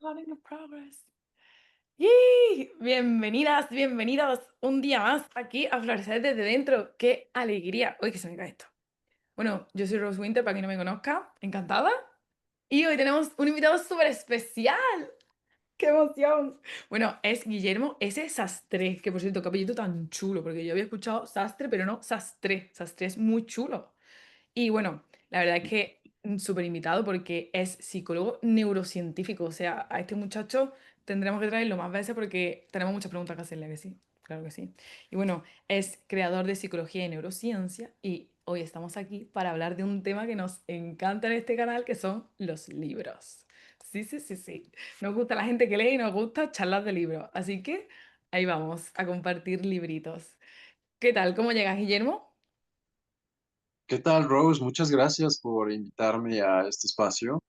Recording in progress. ¡Y! Bienvenidas, bienvenidos un día más aquí a Florecer desde dentro. ¡Qué alegría! Uy, que se me cae esto. Bueno, yo soy Rose Winter, para quien no me conozca, encantada. Y hoy tenemos un invitado súper especial. ¡Qué emoción! Bueno, es Guillermo S. Sastre, que por cierto, qué apellido tan chulo, porque yo había escuchado Sastre, pero no Sastre. Sastre es muy chulo. Y bueno, la verdad es que súper invitado porque es psicólogo neurocientífico. O sea, a este muchacho tendremos que traerlo más veces porque tenemos muchas preguntas que hacerle, que sí, claro que sí. Y bueno, es creador de psicología y neurociencia y hoy estamos aquí para hablar de un tema que nos encanta en este canal, que son los libros. Sí, sí, sí, sí. Nos gusta la gente que lee y nos gusta charlas de libros. Así que ahí vamos a compartir libritos. ¿Qué tal? ¿Cómo llegas, Guillermo? ¿Qué tal, Rose? Muchas gracias por invitarme a este espacio.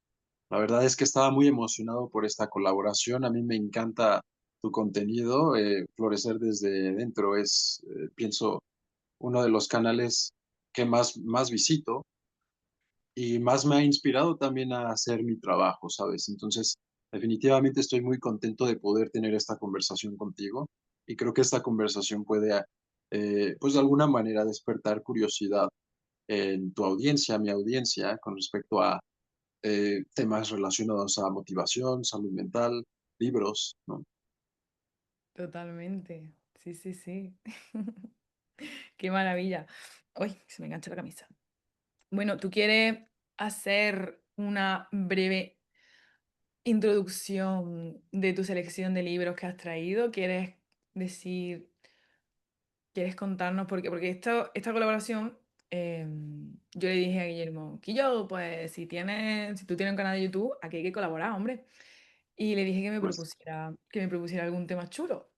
La verdad es que estaba muy emocionado por esta colaboración. A mí me encanta tu contenido. Florecer desde dentro es, pienso, uno de los canales que más visito y más me ha inspirado también a hacer mi trabajo, ¿sabes? Entonces, definitivamente estoy muy contento de poder tener esta conversación contigo y creo que esta conversación puede, pues de alguna manera, despertar curiosidad en tu audiencia, mi audiencia, con respecto a temas relacionados a motivación, salud mental, libros, ¿no? Totalmente. Sí, sí, sí. Qué maravilla. Uy, se me engancha la camisa. Bueno, ¿tú quieres hacer una breve introducción de tu selección de libros que has traído? ¿Quieres decir, quieres contarnos por qué? Porque esta colaboración, yo le dije a Guillermo, que yo, pues si tú tienes un canal de YouTube, aquí hay que colaborar, hombre. Y le dije Pues, que me propusiera algún tema chulo.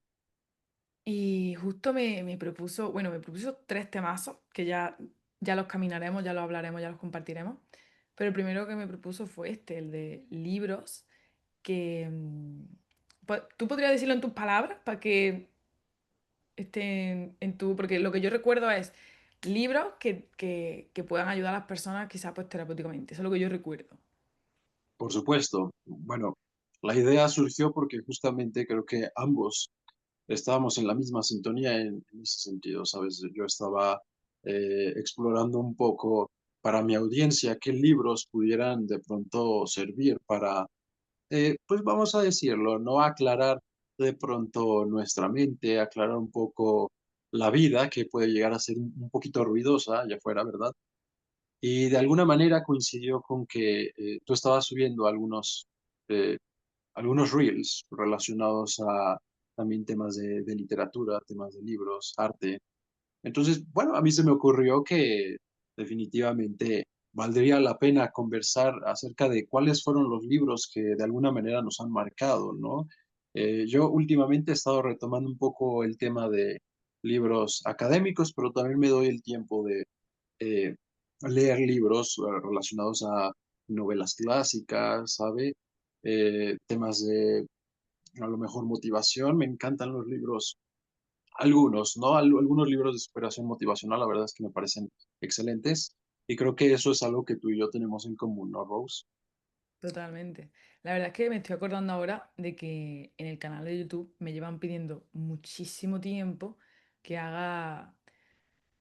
Y justo me propuso, bueno, me propuso tres temazos que ya los caminaremos, ya los hablaremos, ya los compartiremos. Pero el primero que me propuso fue este, el de libros, que tú podrías decirlo en tus palabras para que estén en tu, porque lo que yo recuerdo es libros que puedan ayudar a las personas quizás pues terapéuticamente, eso es lo que yo recuerdo. por supuesto, bueno, la idea surgió porque justamente creo que ambos estábamos en la misma sintonía en ese sentido, ¿sabes? Yo estaba explorando un poco para mi audiencia qué libros pudieran de pronto servir para pues vamos a decirlo, ¿no? Aclarar de pronto nuestra mente, aclarar un poco la vida, que puede llegar a ser un poquito ruidosa allá afuera, ¿verdad? Y de alguna manera coincidió con que tú estabas subiendo eh, algunos reels relacionados a también temas de literatura, temas de libros, arte. Entonces, bueno, a mí se me ocurrió que definitivamente valdría la pena conversar acerca de cuáles fueron los libros que de alguna manera nos han marcado, ¿no? Yo últimamente he estado retomando un poco el tema de libros académicos, pero también me doy el tiempo de eh, leer libros relacionados a novelas clásicas, ¿sabe? Temas de a lo mejor motivación. Me encantan los libros algunos, ¿no? Algunos libros de superación motivacional, la verdad es que me parecen excelentes y creo que eso es algo que tú y yo tenemos en común, ¿no, Rose? Totalmente. La verdad es que me estoy acordando ahora de que en el canal de YouTube me llevan pidiendo muchísimo tiempo que haga,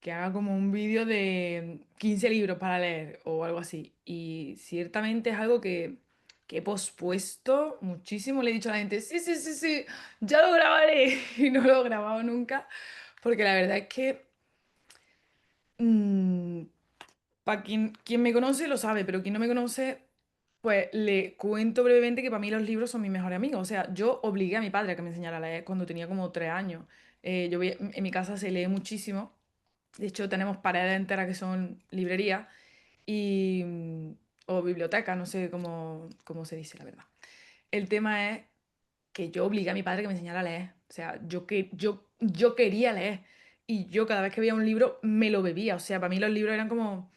que haga como un vídeo de 15 libros para leer o algo así. Y ciertamente es algo que he pospuesto muchísimo. Le he dicho a la gente, sí, sí, sí, sí, ya lo grabaré. Y no lo he grabado nunca. Porque la verdad es que mm, para quien me conoce lo sabe, pero quien no me conoce, pues le cuento brevemente que para mí los libros son mis mejores amigos. O sea, yo obligué a mi padre a que me enseñara a leer cuando tenía como 3 años. En mi casa se lee muchísimo. De hecho, tenemos paredes enteras que son librerías y, o bibliotecas, no sé cómo se dice, la verdad. El tema es que yo obligué a mi padre a que me enseñara a leer. O sea, yo quería leer. Y yo cada vez que veía un libro me lo bebía. O sea, para mí los libros eran como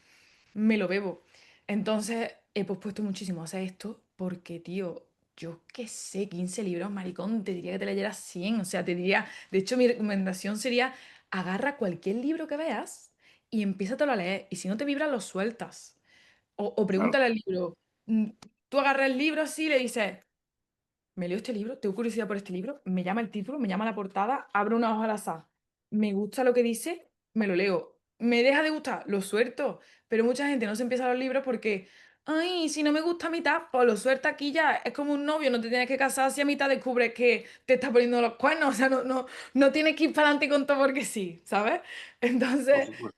me lo bebo. Entonces, he pospuesto muchísimo a hacer esto porque, tío, yo qué sé, 15 libros, maricón, te diría que te leyeras 100. O sea, te diría, de hecho, mi recomendación sería, agarra cualquier libro que veas y empiézatelo a leer. Y si no te vibra, lo sueltas. O Claro. pregúntale al libro. mm, Tú agarras el libro así y le dices, me leo este libro, tengo curiosidad por este libro, me llama el título, me llama la portada, abro una hoja al azar, me gusta lo que dice, me lo leo. Me deja de gustar, lo suelto. Pero mucha gente no se empieza los libros porque, ay, si no me gusta a mitad, pues lo suelta aquí ya. Es como un novio, no te tienes que casar si a mitad descubres que te está poniendo los cuernos. O sea, no tienes que ir para adelante con todo porque sí, ¿sabes? Por Entonces, supuesto.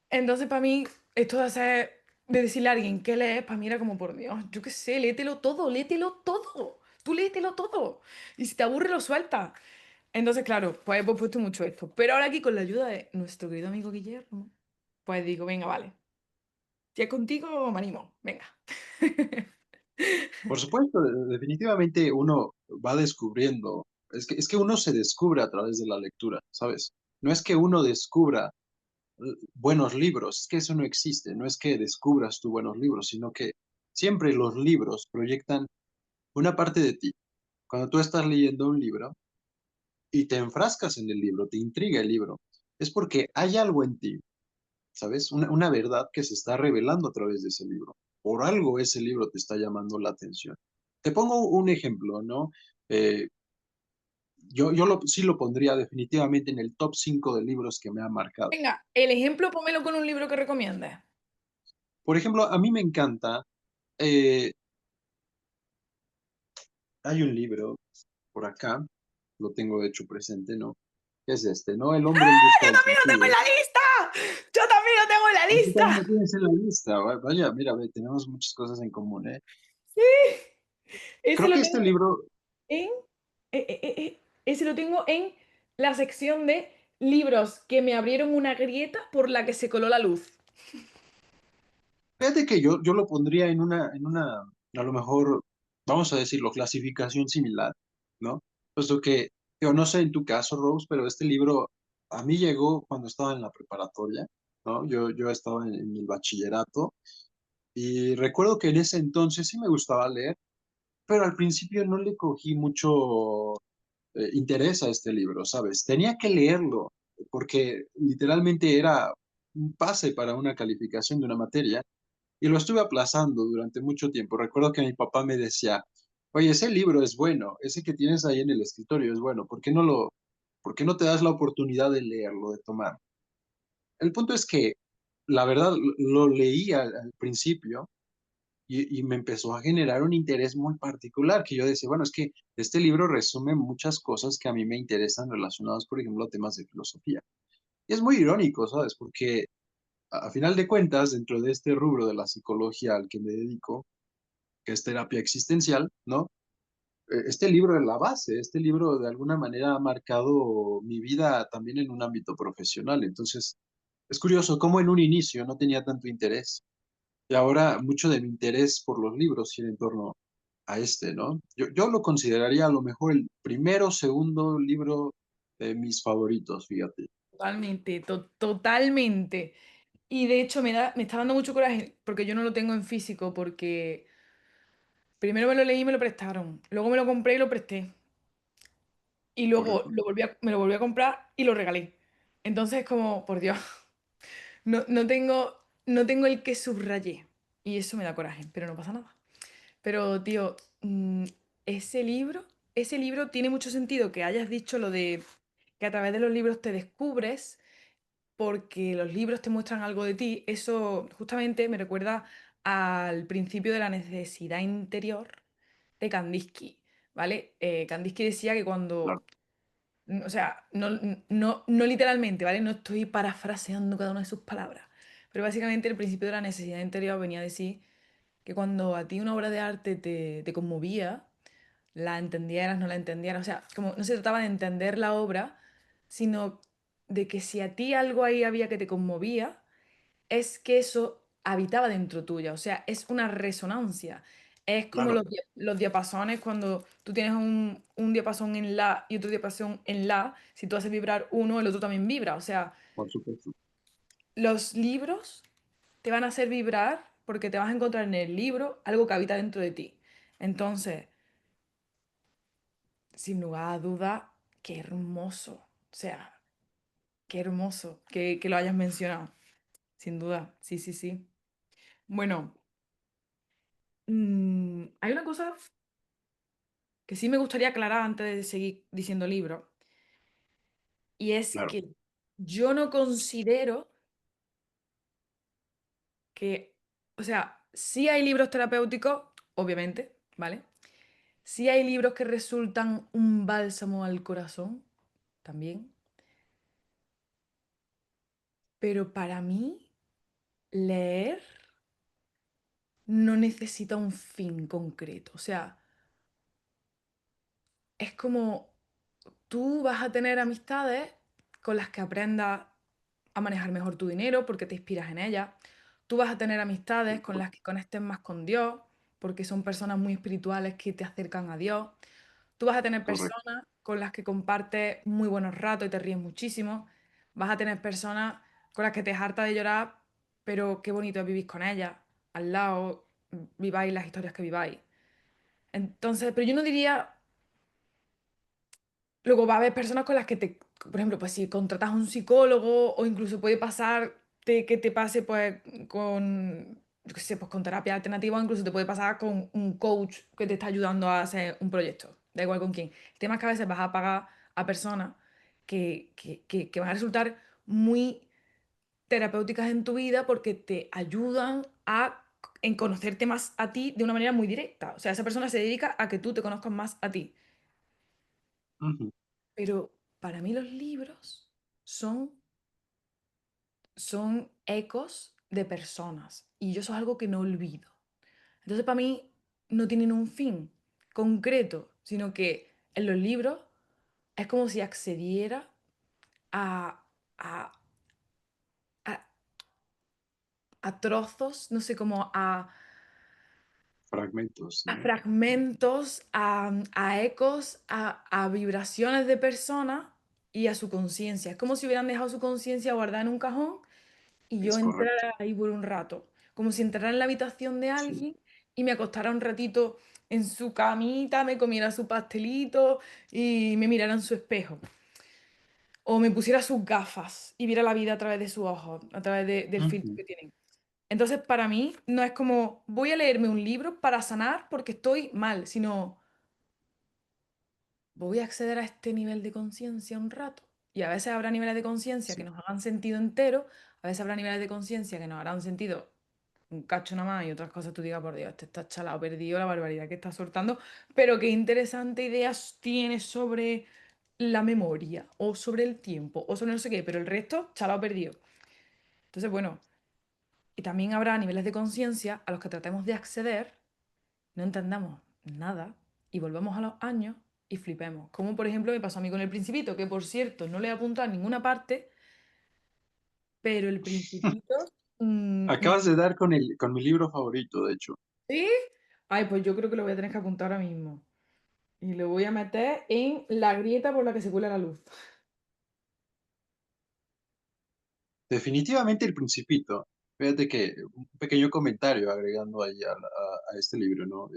entonces, para mí, esto de hacer, de decirle a alguien qué lees, para mí era como, por Dios, yo qué sé, léetelo todo, léetelo todo. Tú léetelo todo. Y si te aburre, lo sueltas. Entonces, claro, pues hemos puesto mucho esto. Pero ahora aquí, con la ayuda de nuestro querido amigo Guillermo, pues digo, venga, vale. Si es contigo, me animo. Venga. Por supuesto, definitivamente uno va descubriendo, es que uno se descubre a través de la lectura, ¿sabes? No es que uno descubra buenos libros, es que eso no existe, no es que descubras tú buenos libros, sino que siempre los libros proyectan una parte de ti. Cuando tú estás leyendo un libro y te enfrascas en el libro, te intriga el libro, es porque hay algo en ti, ¿sabes? Una verdad que se está revelando a través de ese libro. Por algo ese libro te está llamando la atención. Te pongo un ejemplo, ¿no? Eh, sí lo pondría definitivamente en el top 5 de libros que me han marcado. Venga, el ejemplo, pómelo con un libro que recomiendes. Por ejemplo, a mí me encanta, eh, hay un libro por acá, lo tengo de hecho presente, ¿no? Que es este, ¿no? El hombre en busca ¡Yo del también lo tengo en sentido. la lista! ¡Yo también lo tengo en la Ah, tú también lo lista! tienes en la lista. Vaya, mira, ve, tenemos muchas cosas en común, ¿eh? Sí, ese Creo lo que este tengo libro, en... ese lo tengo en la sección de libros que me abrieron una grieta por la que se coló la luz. fíjate que yo lo pondría en una, a lo mejor, vamos a decirlo, clasificación similar, ¿no? Puesto que, yo no sé en tu caso, Rose, pero este libro a mí llegó cuando estaba en la preparatoria, ¿no? Yo estaba en el bachillerato y recuerdo que en ese entonces sí me gustaba leer, pero al principio no le cogí mucho interés a este libro, ¿sabes? Tenía que leerlo porque literalmente era un pase para una calificación de una materia y lo estuve aplazando durante mucho tiempo. Recuerdo que mi papá me decía, oye, ese libro es bueno, ese que tienes ahí en el escritorio es bueno, por qué no te das la oportunidad de leerlo, de tomar? El punto es que, la verdad, lo leí al principio y me empezó a generar un interés muy particular, que yo decía, bueno, es que este libro resume muchas cosas que a mí me interesan relacionadas, por ejemplo, a temas de filosofía. Y es muy irónico, ¿sabes? Porque a final de cuentas, dentro de este rubro de la psicología al que me dedico, que es terapia existencial, ¿no? Este libro es la base, este libro de alguna manera ha marcado mi vida también en un ámbito profesional. Entonces, es curioso cómo en un inicio no tenía tanto interés y ahora mucho de mi interés por los libros gira en torno a este, ¿no? Yo lo consideraría a lo mejor el primero o segundo libro de mis favoritos, fíjate. Totalmente, totalmente. Y de hecho me está dando mucho coraje porque yo no lo tengo en físico porque primero me lo leí y me lo prestaron, luego me lo compré y lo presté y luego Correcto. me lo volví a comprar y lo regalé. Entonces como, por Dios, no tengo el que subrayé y eso me da coraje, pero no pasa nada. Pero tío, ese libro, ese libro tiene mucho sentido que hayas dicho lo de que a través de los libros te descubres porque los libros te muestran algo de ti, eso justamente me recuerda al principio de la necesidad interior de Kandinsky, ¿vale? Kandinsky decía que Claro, cuando, o sea, no literalmente, ¿vale? No estoy parafraseando cada una de sus palabras, pero básicamente el principio de la necesidad interior venía a decir que cuando a ti una obra de arte te conmovía, la entendieras, no la entendieras, o sea, como no se trataba de entender la obra, sino de que si a ti algo ahí había que te conmovía, es que eso habitaba dentro tuya, o sea, es una resonancia. Es como claro, los diapasones, cuando tú tienes un diapasón en la y otro diapasón en la, si tú haces vibrar uno, el otro también vibra. O sea, por supuesto. los libros te van a hacer vibrar porque te vas a encontrar en el libro algo que habita dentro de ti. Entonces, sin lugar a duda, qué hermoso. O sea, qué hermoso que lo hayas mencionado. Sin duda, sí, sí, sí. Bueno, hay una cosa que sí me gustaría aclarar antes de seguir diciendo libros, y es Claro. que yo no considero que, o sea, sí hay libros terapéuticos, obviamente, ¿vale? Sí hay libros que resultan un bálsamo al corazón, también, pero para mí leer no necesita un fin concreto, o sea, es como tú vas a tener amistades con las que aprendas a manejar mejor tu dinero porque te inspiras en ellas. Tú vas a tener amistades con las que conectes más con Dios porque son personas muy espirituales que te acercan a Dios. Tú vas a tener Correcto. personas con las que compartes muy buenos ratos y te ríes muchísimo. Vas a tener personas con las que te harta de llorar, pero qué bonito es vivir con ellas, al lado, viváis las historias que viváis. Entonces, pero yo no diría. Luego va a haber personas con las que te, por ejemplo, pues si contratas a un psicólogo o incluso puede pasar que te pase pues con, yo qué sé, pues con terapia alternativa o incluso te puede pasar con un coach que te está ayudando a hacer un proyecto, da igual con quién. El tema es que a veces vas a pagar a personas que van a resultar muy terapéuticas en tu vida porque te ayudan en conocerte más a ti de una manera muy directa. O sea, esa persona se dedica a que tú te conozcas más a ti. Ujú, Pero para mí los libros son, son ecos de personas y yo eso es algo que no olvido. Entonces para mí no tienen un fin concreto, sino que en los libros es como si accediera a, a, a- a trozos, no sé, como fragmentos, a ¿no? fragmentos, a ecos, a vibraciones de personas y a su conciencia. Es como si hubieran dejado su conciencia guardada en un cajón y yo Es correcto. entrara ahí por un rato, como si entrara en la habitación de Sí. alguien y me acostara un ratito en su camita, me comiera su pastelito y me mirara en su espejo. O me pusiera sus gafas y viera la vida a través de sus ojos, a través del filtro Ujú. que tienen. Entonces, para mí, no es como voy a leerme un libro para sanar porque estoy mal, sino voy a acceder a este nivel de conciencia un rato. Y a veces habrá niveles de conciencia que Sí. nos hagan sentido entero, a veces habrá niveles de conciencia que nos harán sentido un cacho nada más y otras cosas tú digas, por Dios, este está chalado, perdido, la barbaridad que está soltando, pero qué interesante ideas tienes sobre la memoria o sobre el tiempo o sobre no sé qué, pero el resto, chalado, perdido. Entonces, bueno, y también habrá niveles de conciencia a los que tratemos de acceder, no entendamos nada y volvemos a los años y flipemos. Como por ejemplo me pasó a mí con El Principito, que por cierto no le he apuntado en ninguna parte, pero El Principito... Acabas de dar con mi libro favorito, de hecho. ¿Sí? Ay, pues yo creo que lo voy a tener que apuntar ahora mismo. Y lo voy a meter en la grieta por la que se cuela la luz. Definitivamente El Principito. Fíjate que un pequeño comentario agregando ahí a este libro, ¿no?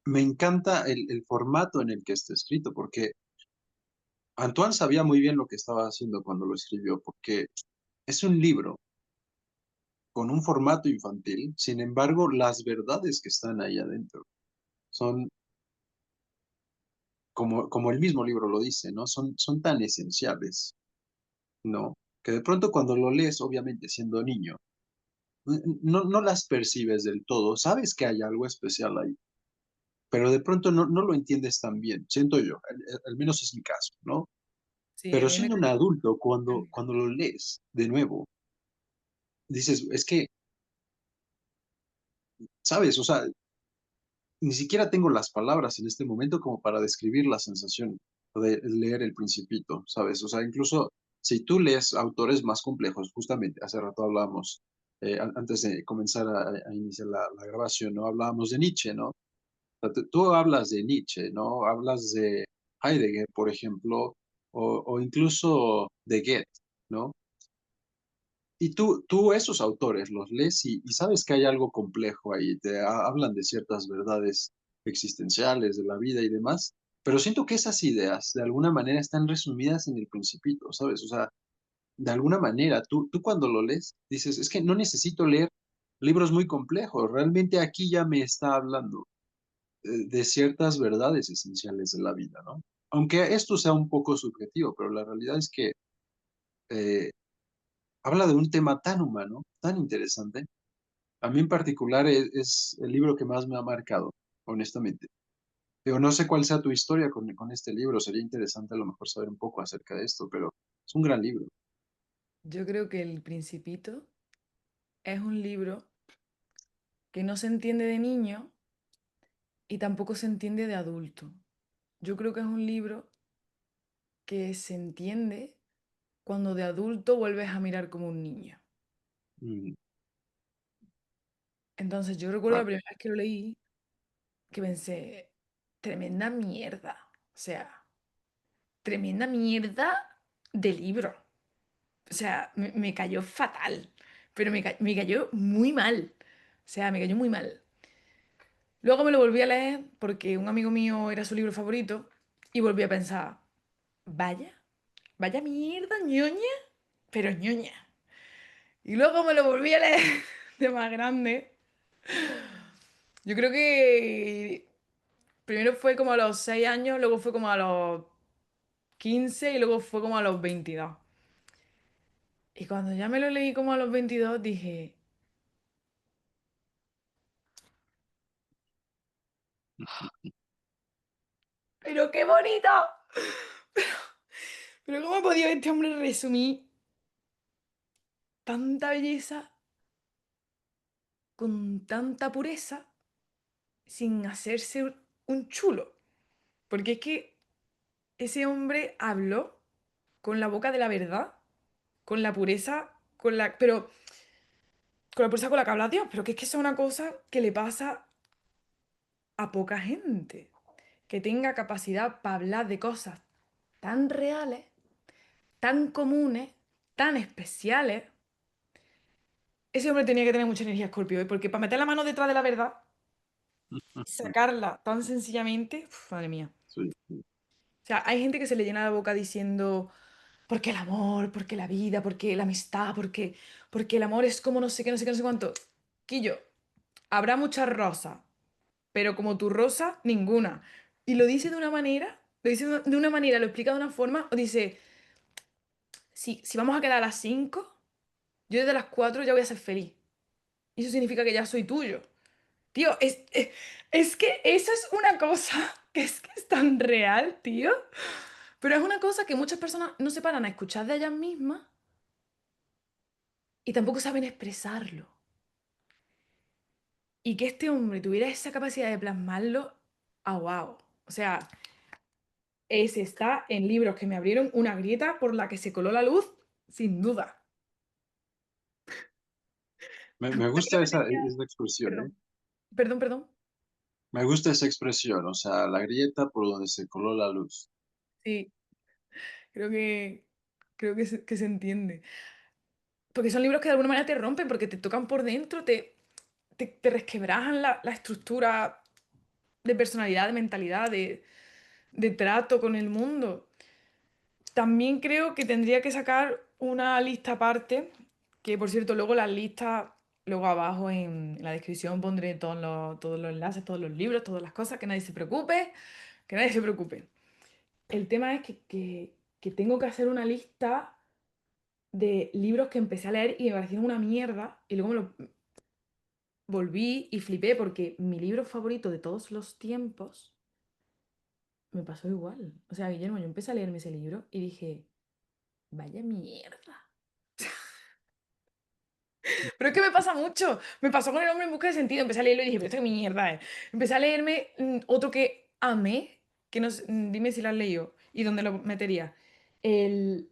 Me encanta el formato en el que está escrito, porque Antoine sabía muy bien lo que estaba haciendo cuando lo escribió, porque es un libro con un formato infantil, sin embargo, las verdades que están ahí adentro son, como el mismo libro lo dice, ¿no? Son tan esenciales, ¿no? Que de pronto cuando lo lees, obviamente siendo niño, no las percibes del todo, sabes que hay algo especial ahí, pero de pronto no lo entiendes tan bien, siento yo, al menos es mi caso, ¿no? Sí, a Pero mí me... siendo un adulto, cuando lo lees de nuevo, dices, es que, ¿sabes? O sea, ni siquiera tengo las palabras en este momento como para describir la sensación de leer El Principito, ¿sabes? O sea, incluso si tú lees autores más complejos, justamente hace rato hablábamos, antes de comenzar a iniciar la grabación, ¿no? Hablábamos de Nietzsche, ¿no? O sea, tú hablas de Nietzsche, ¿no? Hablas de Heidegger, por ejemplo, o incluso de Goethe, ¿no? Y tú esos autores los lees y sabes que hay algo complejo ahí, hablan de ciertas verdades existenciales de la vida y demás, pero siento que esas ideas de alguna manera están resumidas en El Principito, ¿sabes? O sea, de alguna manera tú cuando lo lees dices, es que no necesito leer libros muy complejos, realmente aquí ya me está hablando. de ciertas verdades esenciales de la vida, ¿no? Aunque esto sea un poco subjetivo, pero la realidad es que eh, habla de un tema tan humano, tan interesante. A mí en particular es el libro que más me ha marcado, honestamente. Digo, no sé cuál sea tu historia con este libro, sería interesante a lo mejor saber un poco acerca de esto, pero es un gran libro. Yo creo que El Principito es un libro que no se entiende de niño y tampoco se entiende de adulto. Yo creo que es un libro que se entiende cuando de adulto vuelves a mirar como un niño. Mm, Entonces yo recuerdo la claro. primera vez que lo leí que pensé, tremenda mierda. O sea, tremenda mierda de libro. O sea, me cayó fatal, pero me cayó muy mal. O sea, me cayó muy mal. Luego me lo volví a leer porque un amigo mío era su libro favorito y volví a pensar, vaya, vaya mierda, ñoña, pero ñoña. Y luego me lo volví a leer de más grande. Yo creo que primero fue como a los 6 años, luego fue como a los 15 y luego fue como a los 22. Y cuando ya me lo leí como a los 22 dije, pero qué bonito. Pero ¿cómo ha podido este hombre resumir tanta belleza con tanta pureza sin hacerse un chulo? Porque es que ese hombre habló con la boca de la verdad, con la pureza, pero con la pureza con la que habla Dios, pero que es que eso es una cosa que le pasa a poca gente, que tenga capacidad para hablar de cosas tan reales, tan comunes, tan especiales. Ese hombre tenía que tener mucha energía Escorpio, ¿eh? Porque para meter la mano detrás de la verdad, sacarla tan sencillamente, uf, madre mía. Sí, sí. O sea, hay gente que se le llena la boca diciendo, porque el amor, porque la vida, porque la amistad, porque el amor es como no sé qué, no sé qué, no sé cuánto. Quillo, habrá muchas rosas, pero como tu rosa, ninguna. Y lo dice de una manera, lo dice de una manera, lo explica de una forma, o dice, si vamos a quedar a las 5 yo desde las 4 ya voy a ser feliz. Y eso significa que ya soy tuyo. Tío, es que eso es una cosa que es tan real, tío. Pero es una cosa que muchas personas no se paran a escuchar de ellas mismas y tampoco saben expresarlo. Y que este hombre tuviera esa capacidad de plasmarlo, ah, wow. O sea, ese está en libros que me abrieron una grieta por la que se coló la luz, sin duda. Me A mí lo gusta que tenía... esa expresión, ¿eh? Perdón, perdón, perdón. Me gusta esa expresión, o sea, la grieta por donde se coló la luz. Sí, creo que se entiende. Porque son libros que de alguna manera te rompen, porque te tocan por dentro, te resquebrajan la estructura de personalidad, de mentalidad, de trato con el mundo. También creo que tendría que sacar una lista aparte, que por cierto, luego las listas, luego abajo en la descripción pondré todos los enlaces, todos los libros, todas las cosas, que nadie se preocupe, que nadie se preocupe. El tema es que tengo que hacer una lista de libros que empecé a leer y me parecieron una mierda, y luego me lo volví y flipé porque mi libro favorito de todos los tiempos me pasó igual. O sea, Guillermo, yo empecé a leerme ese libro y dije, vaya mierda. Pero es que me pasa mucho. Me pasó con El hombre en busca de sentido. Empecé a leerlo y dije, pero esto qué mierda es. Empecé a leerme otro que amé, que no sé, dime si lo has leído y dónde lo metería. El,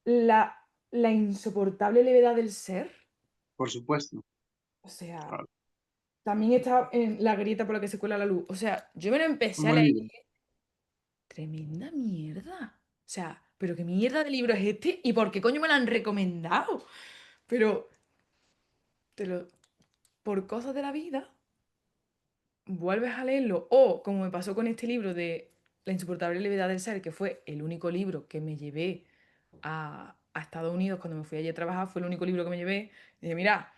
la insoportable levedad del ser. Por supuesto, O sea, claro. también está en La grieta por la que se cuela la luz. O sea, yo me lo Un empecé a buen leer. libro. Tremenda mierda. O sea, pero qué mierda de libro es este y por qué coño me lo han recomendado. Pero te lo, por cosas de la vida, vuelves a leerlo. O como me pasó con este libro de La insoportable levedad del ser, que fue el único libro que me llevé a Estados Unidos cuando me fui allí a trabajar, fue el único libro que me llevé. Dije, mira,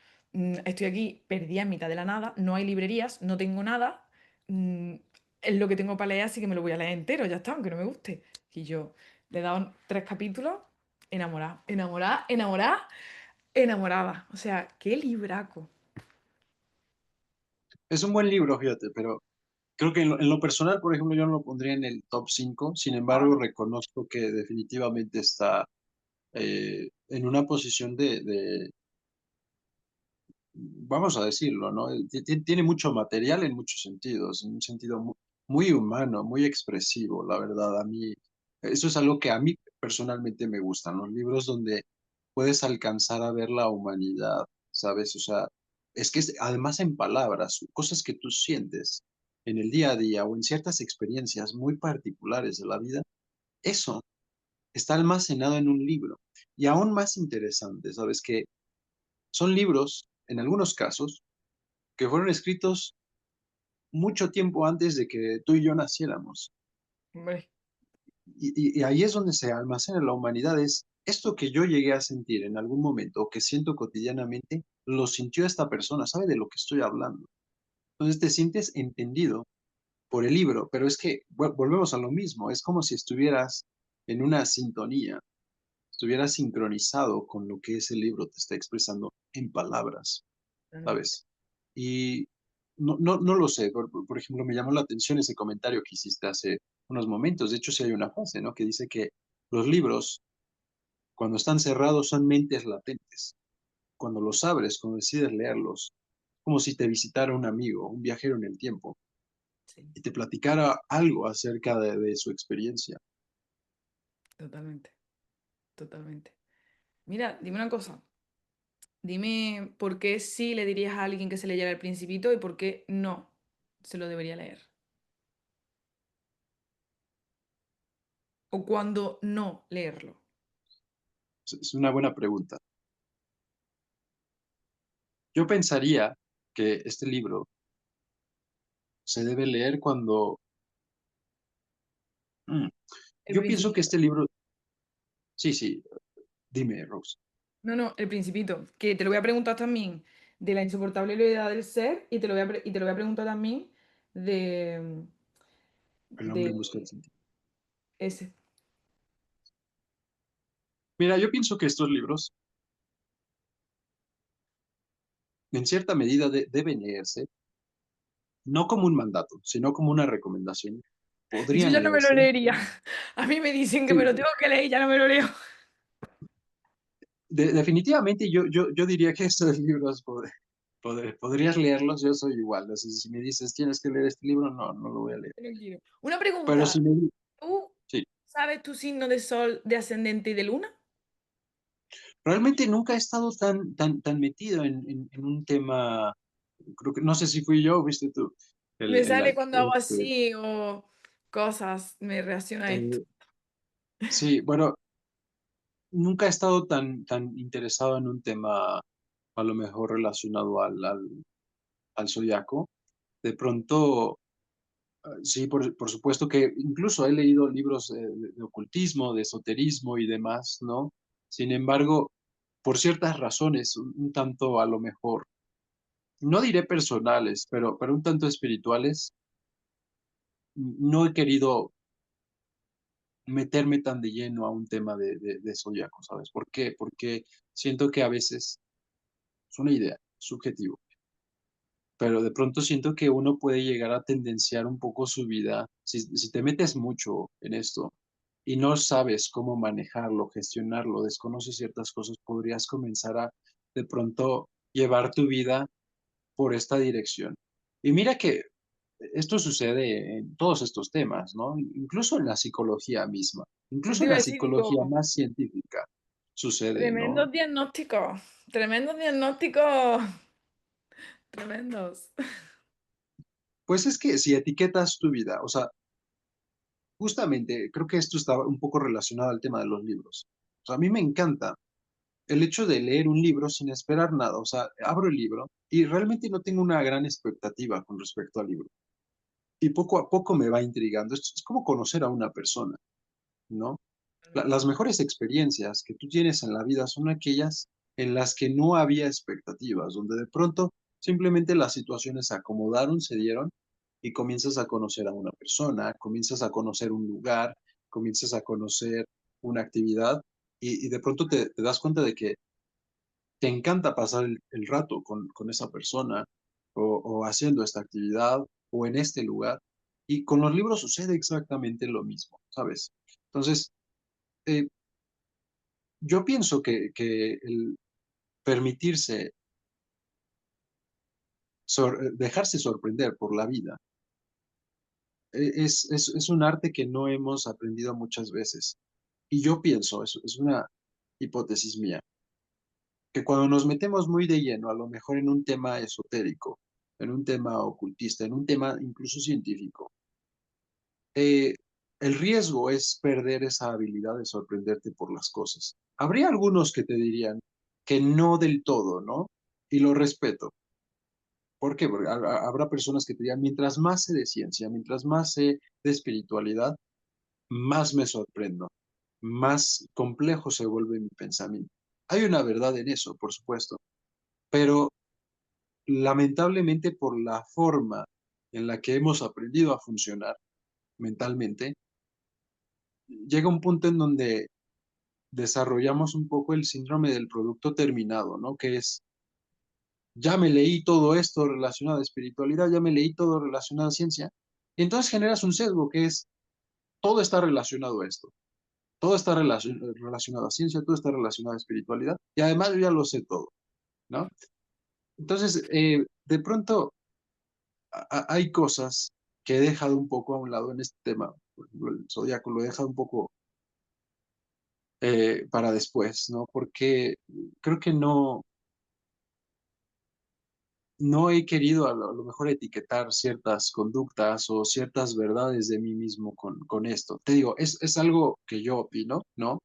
estoy aquí perdida en mitad de la nada, no hay librerías, no tengo nada. mm, es lo que tengo para leer, así que me lo voy a leer entero, ya está, aunque no me guste. Y yo le he dado 3 capítulos, enamorada, enamorada, enamorada, enamorada. O sea, qué libraco. Es un buen libro, fíjate, pero creo que en lo personal, por ejemplo, yo no lo pondría en el top 5. Sin embargo, Ah, reconozco que definitivamente está en una posición vamos a decirlo, ¿no? Tiene mucho material en muchos sentidos, en un sentido muy humano, muy expresivo, la verdad. A mí, eso es algo que a mí personalmente me gustan, los libros donde puedes alcanzar a ver la humanidad, ¿sabes? O sea, es que además en palabras, cosas que tú sientes en el día a día o en ciertas experiencias muy particulares de la vida, eso está almacenado en un libro. Y aún más interesante, ¿sabes? Que son libros, en algunos casos, que fueron escritos mucho tiempo antes de que tú y yo naciéramos. hombre, Y ahí es donde se almacena la humanidad. Es esto que yo llegué a sentir en algún momento o que siento cotidianamente, lo sintió esta persona, sabe de lo que estoy hablando. Entonces te sientes entendido por el libro, pero es que volvemos a lo mismo, es como si estuvieras en una sintonía, estuvieras sincronizado con lo que ese libro te está expresando en palabras. realmente. ¿Sabes? Y no lo sé, por ejemplo, me llamó la atención ese comentario que hiciste hace unos momentos. De hecho, sí hay una frase, ¿no? Que dice que los libros, cuando están cerrados, son mentes latentes. Cuando los abres, cuando decides leerlos, como si te visitara un amigo, un viajero en el tiempo, Sí, y te platicara algo acerca de su experiencia. totalmente, totalmente. Mira, dime una cosa. Dime por qué sí le dirías a alguien que se leyera El Principito y por qué no se lo debería leer. O cuándo no leerlo. Es una buena pregunta. Yo pensaría que este libro se debe leer cuando... mm, El yo pienso que Principito. este libro, sí, sí, dime, Rose. No, no, El Principito. Que te lo voy a preguntar también de la insoportable levedad del ser y y te lo voy a preguntar también de, El de hombre en busca del sentido. ese. Mira, yo pienso que estos libros, en cierta medida, deben leerse, no como un mandato, sino como una recomendación. Yo Podrían ya no me lo leerse. leería. A mí me dicen que me lo Sí, tengo que leer y ya no me lo leo. definitivamente yo diría que estos libros podrías leerlos, yo soy igual. O sea, si me dices, tienes que leer este libro, no lo voy a leer. No quiero. Una Pero si pregunta. ¿Tú sí, sabes tu signo de sol, de ascendente y de luna? realmente nunca he estado tan metido en un tema, creo que, no sé si fui yo o viste tú, Me sale cuando hago este, así o cosas, me reacciona esto. eh, sí, bueno, nunca he estado tan interesado en un tema a lo mejor relacionado al zodiaco. De pronto, sí, por supuesto que incluso he leído libros de ocultismo, de esoterismo y demás, ¿no? Sin embargo, por ciertas razones, un tanto a lo mejor, no diré personales, pero un tanto espirituales, no he querido meterme tan de lleno a un tema de zodiaco, ¿sabes? ¿Por qué? Porque siento que a veces es una idea, subjetivo, pero de pronto siento que uno puede llegar a tendenciar un poco su vida, si te metes mucho en esto y no sabes cómo manejarlo, gestionarlo, desconoces ciertas cosas, podrías comenzar a de pronto llevar tu vida por esta dirección. Y mira que esto sucede en todos estos temas, ¿no? Incluso en la psicología misma, Yo incluso te en iba a la decir, psicología digo, más científica sucede, ¿no? tremendos diagnósticos, tremendos diagnósticos, tremendos. Pues es que si etiquetas tu vida, o sea, justamente creo que esto está un poco relacionado al tema de los libros. O sea, a mí me encanta el hecho de leer un libro sin esperar nada. O sea, abro el libro y realmente no tengo una gran expectativa con respecto al libro. Y poco a poco me va intrigando. Es como conocer a una persona, ¿no? Las mejores experiencias que tú tienes en la vida son aquellas en las que no había expectativas, donde de pronto simplemente las situaciones se acomodaron, se dieron y comienzas a conocer a una persona, comienzas a conocer un lugar, comienzas a conocer una actividad y de pronto te das cuenta de que te encanta pasar el rato con esa persona o haciendo esta actividad o en este lugar. Y con los libros sucede exactamente lo mismo, ¿sabes? Entonces, eh, yo pienso que el permitirse, dejarse sorprender por la vida, es un arte que no hemos aprendido muchas veces. Y yo pienso, es una hipótesis mía, que cuando nos metemos muy de lleno, a lo mejor en un tema esotérico, en un tema ocultista, en un tema incluso científico, eh, el riesgo es perder esa habilidad de sorprenderte por las cosas. Habría algunos que te dirían que no del todo, ¿no? Y lo respeto. ¿Por qué? Porque habrá personas que te digan, mientras más sé de ciencia, mientras más sé de espiritualidad, más me sorprendo, más complejo se vuelve mi pensamiento. Hay una verdad en eso, por supuesto, pero lamentablemente por la forma en la que hemos aprendido a funcionar mentalmente, llega un punto en donde desarrollamos un poco el síndrome del producto terminado, ¿no? Que es, ya me leí todo esto relacionado a espiritualidad, ya me leí todo relacionado a ciencia, y entonces generas un sesgo que es, todo está relacionado a esto, todo está relacionado a ciencia, todo está relacionado a espiritualidad, y además yo ya lo sé todo, ¿no? Entonces, de pronto hay cosas que he dejado un poco a un lado en este tema, por ejemplo, el zodiaco lo he dejado un poco para después, ¿no? Porque creo que no he querido a lo mejor etiquetar ciertas conductas o ciertas verdades de mí mismo con esto. Te digo, es algo que yo opino, ¿no?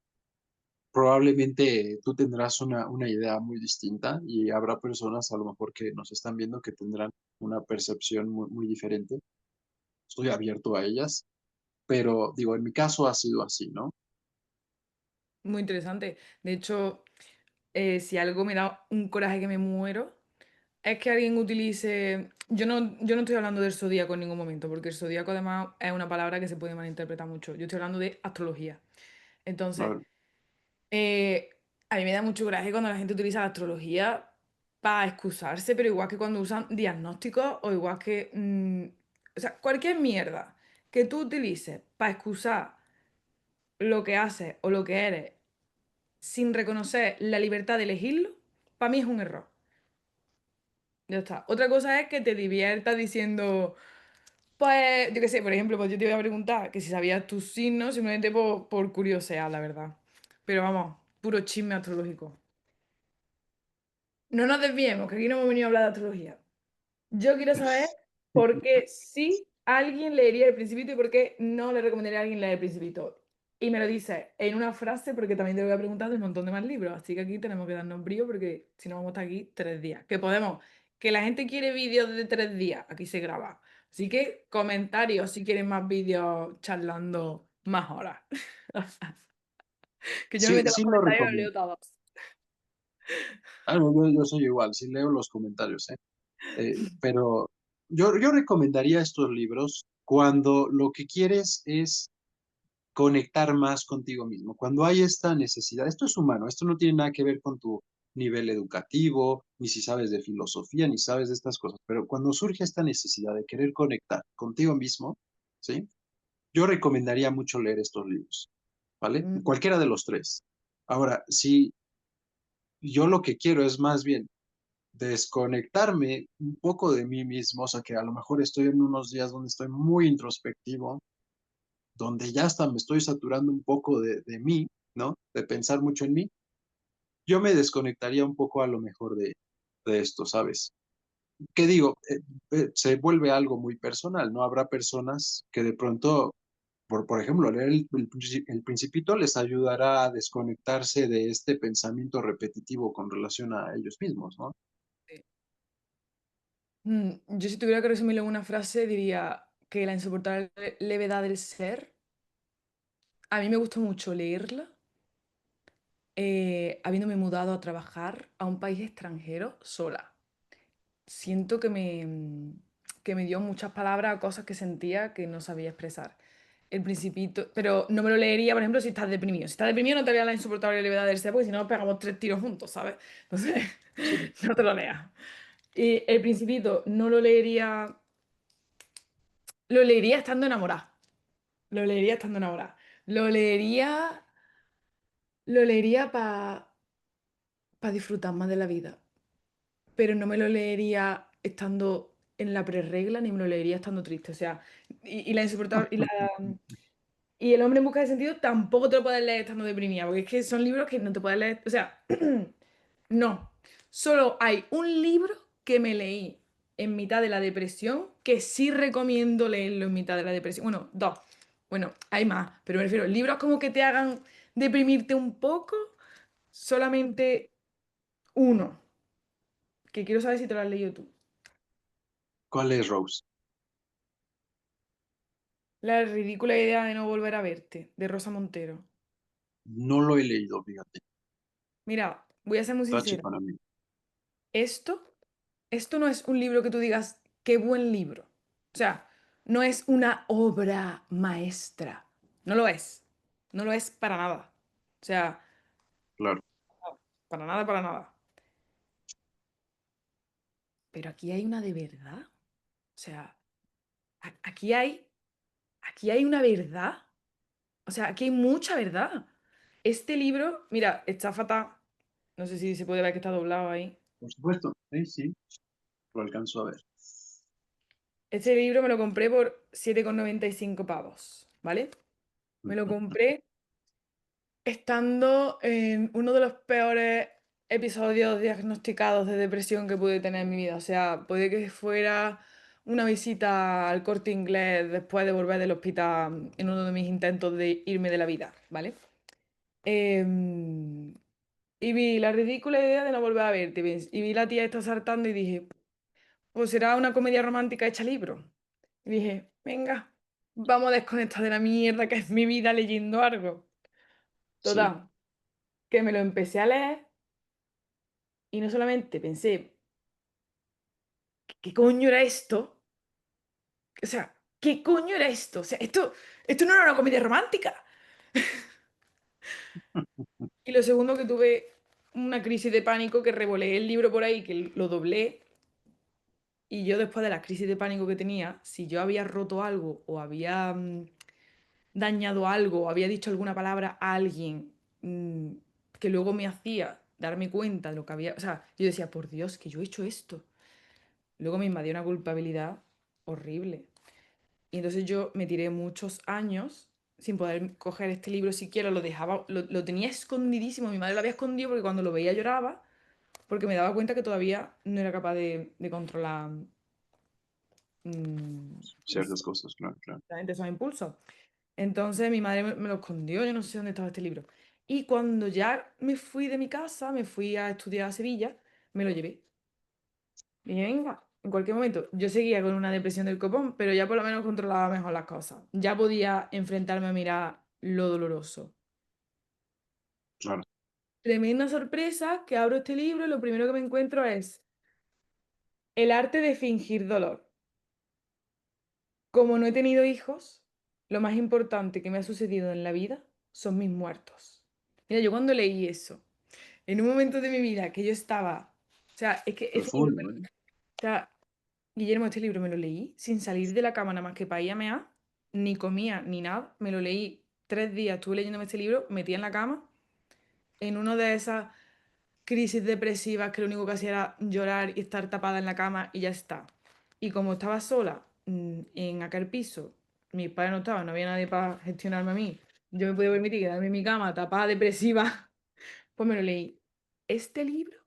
Probablemente tú tendrás una idea muy distinta y habrá personas a lo mejor que nos están viendo que tendrán una percepción muy, muy diferente. Estoy abierto a ellas, pero digo, en mi caso ha sido así, ¿no? Muy interesante. De hecho, si algo me da un coraje que me muero, es que alguien utilice. Yo no estoy hablando del zodíaco en ningún momento, porque el zodíaco además es una palabra que se puede malinterpretar mucho. Yo estoy hablando de astrología. Entonces, A eh, a mí me da mucho coraje cuando la gente utiliza la astrología para excusarse, pero igual que cuando usan diagnósticos o igual que. O sea, cualquier mierda que tú utilices para excusar lo que haces o lo que eres sin reconocer la libertad de elegirlo, para mí es un error. Ya está. Otra cosa es que te diviertas diciendo, pues, yo qué sé, por ejemplo, pues yo te voy a preguntar que si sabías tus signos, simplemente por curiosidad, la verdad. Pero vamos, puro chisme astrológico. No nos desviemos, que aquí no hemos venido a hablar de astrología. Yo quiero saber por qué sí alguien leería El Principito y por qué no le recomendaría a alguien leer El Principito. Y me lo dice en una frase porque también te voy a preguntar de un montón de más libros. Así que aquí tenemos que darnos brío porque si no vamos a estar aquí 3 días. Que podemos, que la gente quiere vídeos de 3 días, aquí se graba. Así que comentarios si quieren más vídeos charlando más horas. Que yo me Sí, meto en los sí lo comentarios y los recomiendo. leo todos. Ah, no, yo soy igual, sí leo los comentarios, ¿eh? Pero yo recomendaría estos libros cuando lo que quieres es conectar más contigo mismo, cuando hay esta necesidad. Esto es humano, esto no tiene nada que ver con tu nivel educativo, ni si sabes de filosofía, ni sabes de estas cosas, pero cuando surge esta necesidad de querer conectar contigo mismo, ¿sí? Yo recomendaría mucho leer estos libros, ¿vale? Mm. Cualquiera de los tres. Ahora, si yo lo que quiero es más bien desconectarme un poco de mí mismo, o sea que a lo mejor estoy en unos días donde estoy muy introspectivo, donde ya hasta me estoy saturando un poco de mí, ¿no? De pensar mucho en mí, yo me desconectaría un poco a lo mejor de esto, ¿sabes? ¿Qué digo? Se vuelve algo muy personal, ¿no? Habrá personas que de pronto, por ejemplo, leer el Principito les ayudará a desconectarse de este pensamiento repetitivo con relación a ellos mismos, ¿no? Yo si tuviera que resumirlo en una frase diría que la insoportable levedad del ser, a mí me gustó mucho leerla, habiéndome mudado a trabajar a un país extranjero sola. Siento que que me dio muchas palabras a cosas que sentía que no sabía expresar. El Principito, pero no me lo leería, por ejemplo, si estás deprimido. Si estás deprimido no te leas La insoportable levedad del ser, porque si no nos pegamos tres tiros juntos, ¿sabes? Entonces, Sí. no te lo leas. Y El Principito no lo leería, lo leería estando enamorada. Lo leería estando enamorada. Lo leería, lo leería para disfrutar más de la vida. Pero no me lo leería estando en la prerregla, ni me lo leería estando triste. O sea, y la insoportable, y El hombre en busca de sentido tampoco te lo puedes leer estando deprimida, porque es que son libros que no te puedes leer. O sea, no. Solo hay un libro que me leí en mitad de la depresión que sí recomiendo leerlo en mitad de la depresión. Bueno, dos. Bueno, hay más, pero me refiero, libros como que te hagan deprimirte un poco, solamente uno, que quiero saber si te lo has leído tú. ¿Cuál es, Rose? La ridícula idea de no volver a verte, de Rosa Montero. No lo he leído, fíjate. Mira, voy a ser muy Tache sincera. para mí. Esto, esto no es un libro que tú digas, qué buen libro. O sea, no es una obra maestra. No lo es. No lo es para nada. O sea, Claro. para nada, para nada. Pero aquí hay una de verdad. O sea, aquí hay una verdad. O sea, aquí hay mucha verdad. Este libro, mira, está fatal. No sé si se puede ver que está doblado ahí. Por supuesto. Sí, sí. Lo alcanzo a ver. Este libro me lo compré por 7,95 pavos, ¿vale? Me lo compré estando en uno de los peores episodios diagnosticados de depresión que pude tener en mi vida. O sea, puede que fuera una visita al Corte Inglés después de volver del hospital en uno de mis intentos de irme de la vida, ¿vale? Em, y vi la ridícula idea de no volver a verte. Y vi la tía esta saltando y dije, pues será una comedia romántica hecha libro. Y dije, venga, vamos a desconectar de la mierda que es mi vida leyendo algo. Sí. Total, que me lo empecé a leer y no solamente pensé, ¿qué coño era esto? O sea, ¿qué coño era esto? O sea, esto no era una comedia romántica. Y lo segundo que tuve una crisis de pánico que revoleé el libro por ahí, que lo doblé. Y yo después de la crisis de pánico que tenía, si yo había roto algo o había dañado algo o había dicho alguna palabra a alguien mm, que luego me hacía darme cuenta de lo que había, o sea, yo decía, por Dios, que yo he hecho esto. Luego me invadió una culpabilidad horrible. Y entonces yo me tiré muchos años sin poder coger este libro siquiera, lo dejaba, lo tenía escondidísimo, mi madre lo había escondido porque cuando lo veía lloraba, porque me daba cuenta que todavía no era capaz de controlar Ciertas cosas, claro, claro. esos impulsos. Entonces mi madre me lo escondió, yo no sé dónde estaba este libro. Y cuando ya me fui de mi casa, me fui a estudiar a Sevilla, me lo llevé. Dije, venga, en cualquier momento. Yo seguía con una depresión del copón, pero ya por lo menos controlaba mejor las cosas. Ya podía enfrentarme a mirar lo doloroso. Claro. Tremenda sorpresa que abro este libro y lo primero que me encuentro es el arte de fingir dolor. Como no he tenido hijos, lo más importante que me ha sucedido en la vida son mis muertos. Mira, yo cuando leí eso, en un momento de mi vida que yo estaba, o sea, es que ese libro, Profundo, ¿eh? o sea, Guillermo, este libro me lo leí sin salir de la cama nada más que para ir a mear, ni comía ni nada, me lo leí 3 días, estuve leyéndome este libro, metí en la cama, en una de esas crisis depresivas que lo único que hacía era llorar y estar tapada en la cama y ya está. Y como estaba sola en aquel piso, mis padres no estaban, no había nadie para gestionarme a mí, yo me podía permitir quedarme en mi cama tapada depresiva, pues me lo leí. Este libro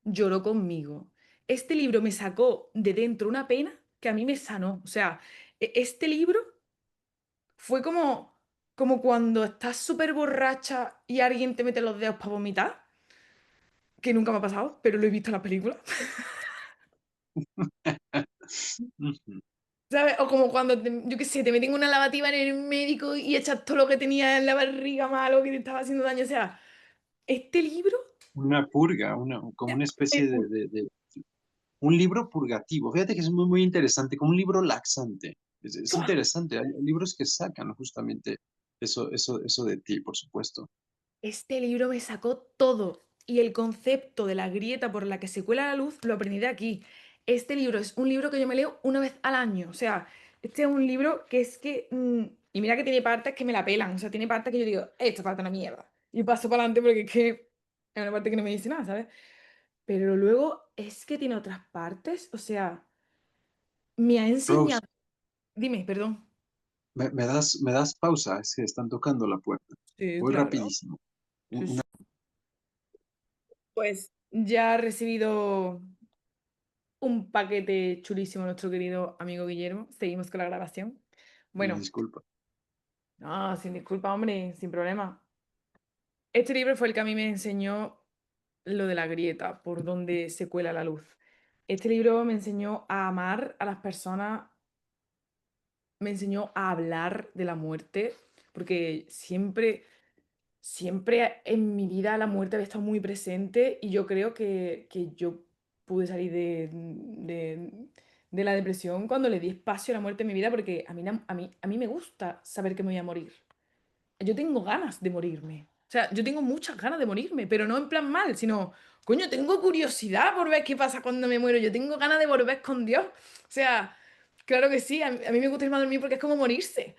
lloró conmigo. Este libro me sacó de dentro una pena que a mí me sanó. O sea, este libro fue como cuando estás súper borracha y alguien te mete los dedos para vomitar, que nunca me ha pasado, pero lo he visto en las películas. Ujú. ¿Sabes? O como cuando, yo qué sé, te meten una lavativa en el médico y echas todo lo que tenías en la barriga malo que te estaba haciendo daño. O sea, este libro... Una purga, como una especie de, un libro purgativo. Fíjate que es muy, muy interesante, como un libro laxante. Es ¡Fua! interesante, hay libros que sacan justamente eso de ti, por supuesto. Este libro me sacó todo y el concepto de la grieta por la que se cuela la luz lo aprendí de aquí. Este libro es un libro que yo me leo una vez al año. O sea, este es un libro que es que... y mira que tiene partes que me la pelan. O sea, tiene partes que yo digo, esta parte es una mierda. Y paso para adelante porque es que es una parte que no me dice nada, ¿sabes? Pero luego es que tiene otras partes. O sea, me ha Rose, enseñado... Dime, perdón. me das pausa, es que están tocando la puerta. Sí, Voy claro. rapidísimo. Sí, sí. Una Pues ya ha recibido un paquete chulísimo nuestro querido amigo Guillermo. Seguimos con la grabación. Bueno, disculpa. no, sin disculpa, hombre, sin problema. Este libro fue el que a mí me enseñó lo de la grieta, por donde se cuela la luz. Este libro me enseñó a amar a las personas, me enseñó a hablar de la muerte, porque siempre en mi vida la muerte había estado muy presente y yo creo que yo pude salir de la depresión cuando le di espacio a la muerte en mi vida porque a mí me gusta saber que me voy a morir. Yo tengo ganas de morirme. O sea, yo tengo muchas ganas de morirme, pero no en plan mal, sino, coño, tengo curiosidad por ver qué pasa cuando me muero. Yo tengo ganas de volver con Dios. O sea, claro que sí, a mí me gusta irme a dormir porque es como morirse,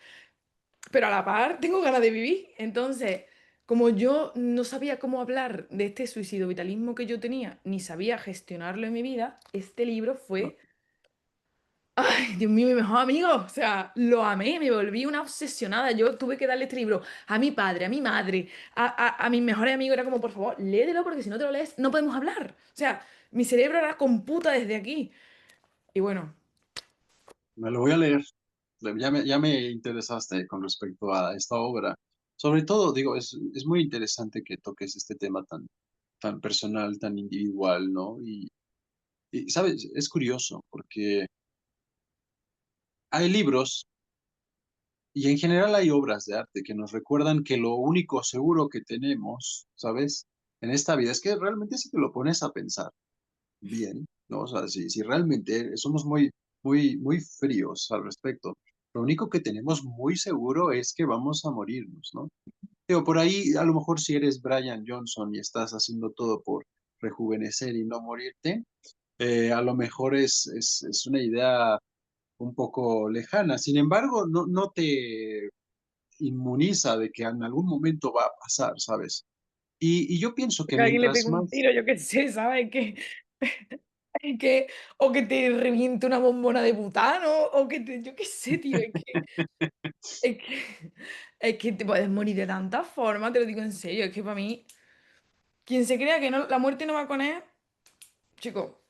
pero a la par tengo ganas de vivir. Entonces, como yo no sabía cómo hablar de este suicidio vitalismo que yo tenía, ni sabía gestionarlo en mi vida, este libro No, fue, ay, Dios mío, mi mejor amigo. O sea, lo amé, me volví una obsesionada. Yo tuve que darle este libro a mi padre, a mi madre, a mis mejores amigos. Era como, por favor, léetelo porque si no te lo lees, no podemos hablar. O sea, mi cerebro era computa desde aquí. Y bueno, me lo voy a leer. Ya me interesaste con respecto a esta obra. Sobre todo, digo, es muy interesante que toques este tema tan personal, tan individual, ¿no? Y, ¿sabes? Es curioso porque hay libros y en general hay obras de arte que nos recuerdan que lo único seguro que tenemos, ¿sabes? En esta vida es que realmente si te lo pones a pensar bien, ¿no? O sea, si realmente somos muy, muy, muy fríos al respecto, lo único que tenemos muy seguro es que vamos a morirnos, ¿no? Digo, por ahí, a lo mejor si eres Brian Johnson y estás haciendo todo por rejuvenecer y no morirte, a lo mejor es una idea un poco lejana. Sin embargo, no te inmuniza de que en algún momento va a pasar, ¿sabes? Y yo pienso que que alguien le mientras pegue un más, tiro, yo qué sé, ¿sabes? Que, o que te reviente una bombona de butano, o que te, yo qué sé, tío, es que, es que te puedes morir de tantas formas, te lo digo en serio, es que para mí, quien se crea que no, la muerte no va con él, chico,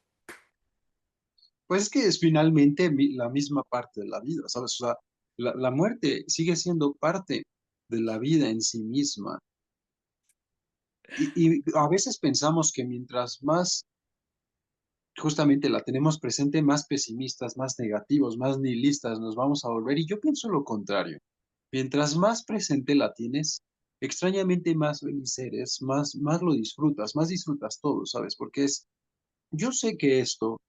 pues es que es finalmente la misma parte de la vida, ¿sabes? O sea, la muerte sigue siendo parte de la vida en sí misma. Y a veces pensamos que mientras más justamente la tenemos presente, más pesimistas, más negativos, más nihilistas nos vamos a volver. Y yo pienso lo contrario. Mientras más presente la tienes, extrañamente más feliz eres, más lo disfrutas, más disfrutas todo, ¿sabes? Porque yo sé que esto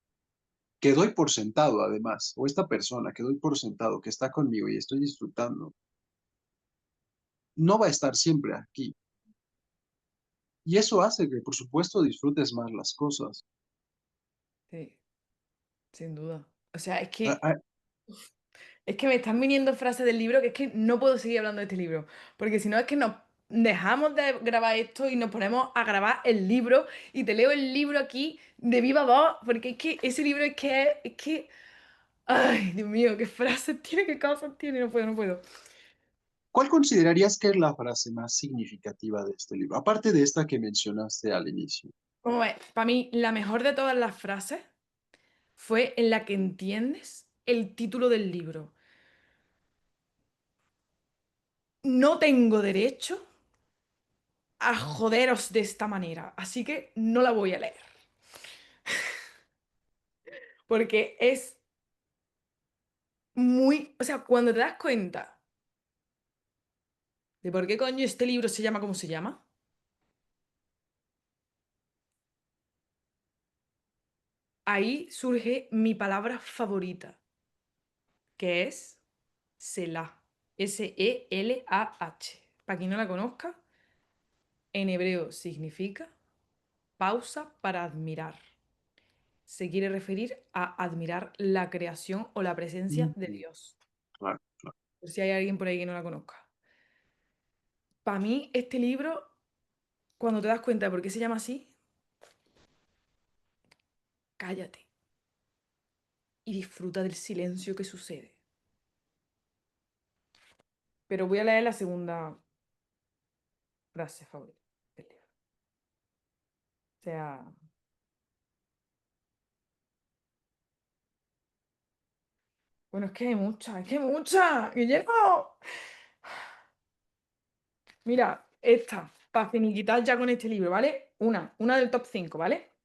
que doy por sentado además, o esta persona que doy por sentado, que está conmigo y estoy disfrutando, no va a estar siempre aquí. Y eso hace que, por supuesto, disfrutes más las cosas. sí, sin duda. O sea, Ah, ah, es que me están viniendo frases del libro que es que no puedo seguir hablando de este libro, porque si no es que nos dejamos de grabar esto y nos ponemos a grabar el libro y te leo el libro aquí de viva voz, porque es que ese libro es que, ay, Dios mío, qué frases tiene, qué cosas tiene, no puedo, no puedo. ¿Cuál considerarías que es la frase más significativa de este libro? Aparte de esta que mencionaste al inicio. Como ves, para mí la mejor de todas las frases fue en la que entiendes el título del libro. No tengo derecho a joderos de esta manera, así que no la voy a leer. Porque es muy, o sea, cuando te das cuenta de por qué coño este libro se llama como se llama, ahí surge mi palabra favorita, que es Selah. Selah. Para quien no la conozca, en hebreo significa pausa para admirar. Se quiere referir a admirar la creación o la presencia de Mm, Dios. claro, claro. Por si hay alguien por ahí que no la conozca. Para mí, este libro, cuando te das cuenta de por qué se llama así, cállate y disfruta del silencio que sucede. Pero voy a leer la segunda frase favorita del libro. O sea, bueno, es que hay muchas, Guillermo. Mira, esta, para finiquitar ya con este libro, ¿vale? Una del top 5, ¿vale?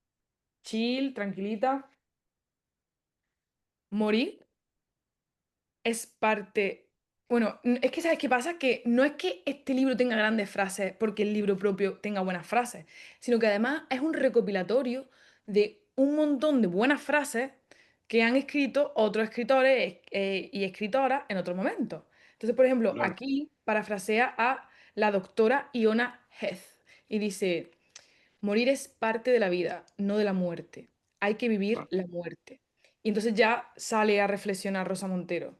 Chill, tranquilita. Morir es parte. Bueno, es que ¿sabes qué pasa? Que no es que este libro tenga grandes frases porque el libro propio tenga buenas frases, sino que además es un recopilatorio de un montón de buenas frases que han escrito otros escritores y escritoras en otros momentos. Entonces, por ejemplo, Claro, aquí parafrasea a la doctora Iona Heath y dice, morir es parte de la vida, no de la muerte. Hay que vivir claro, la muerte. Y entonces ya sale a reflexionar Rosa Montero.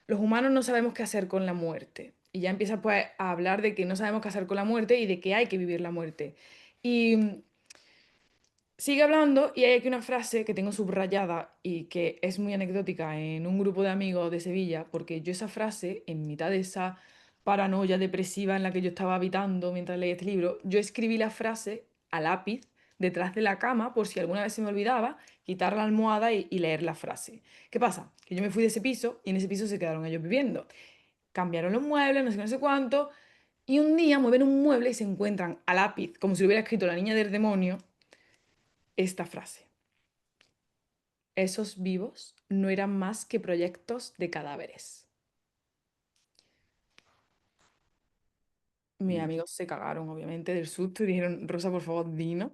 Los humanos no sabemos qué hacer con la muerte. Y ya empieza pues a hablar de que no sabemos qué hacer con la muerte y de que hay que vivir la muerte. Y sigue hablando y hay aquí una frase que tengo subrayada y que es muy anecdótica en un grupo de amigos de Sevilla, porque yo esa frase, en mitad de esa paranoia depresiva en la que yo estaba habitando mientras leía este libro, yo escribí la frase a lápiz detrás de la cama por si alguna vez se me olvidaba, quitar la almohada y leer la frase. ¿Qué pasa? Que yo me fui de ese piso y en ese piso se quedaron ellos viviendo. Cambiaron los muebles, no sé qué, no sé cuánto, y un día mueven un mueble y se encuentran a lápiz, como si lo hubiera escrito la niña del demonio, esta frase. Esos vivos no eran más que proyectos de cadáveres. Mis mm. amigos se cagaron, obviamente, del susto y dijeron, Rosa, por favor, dinos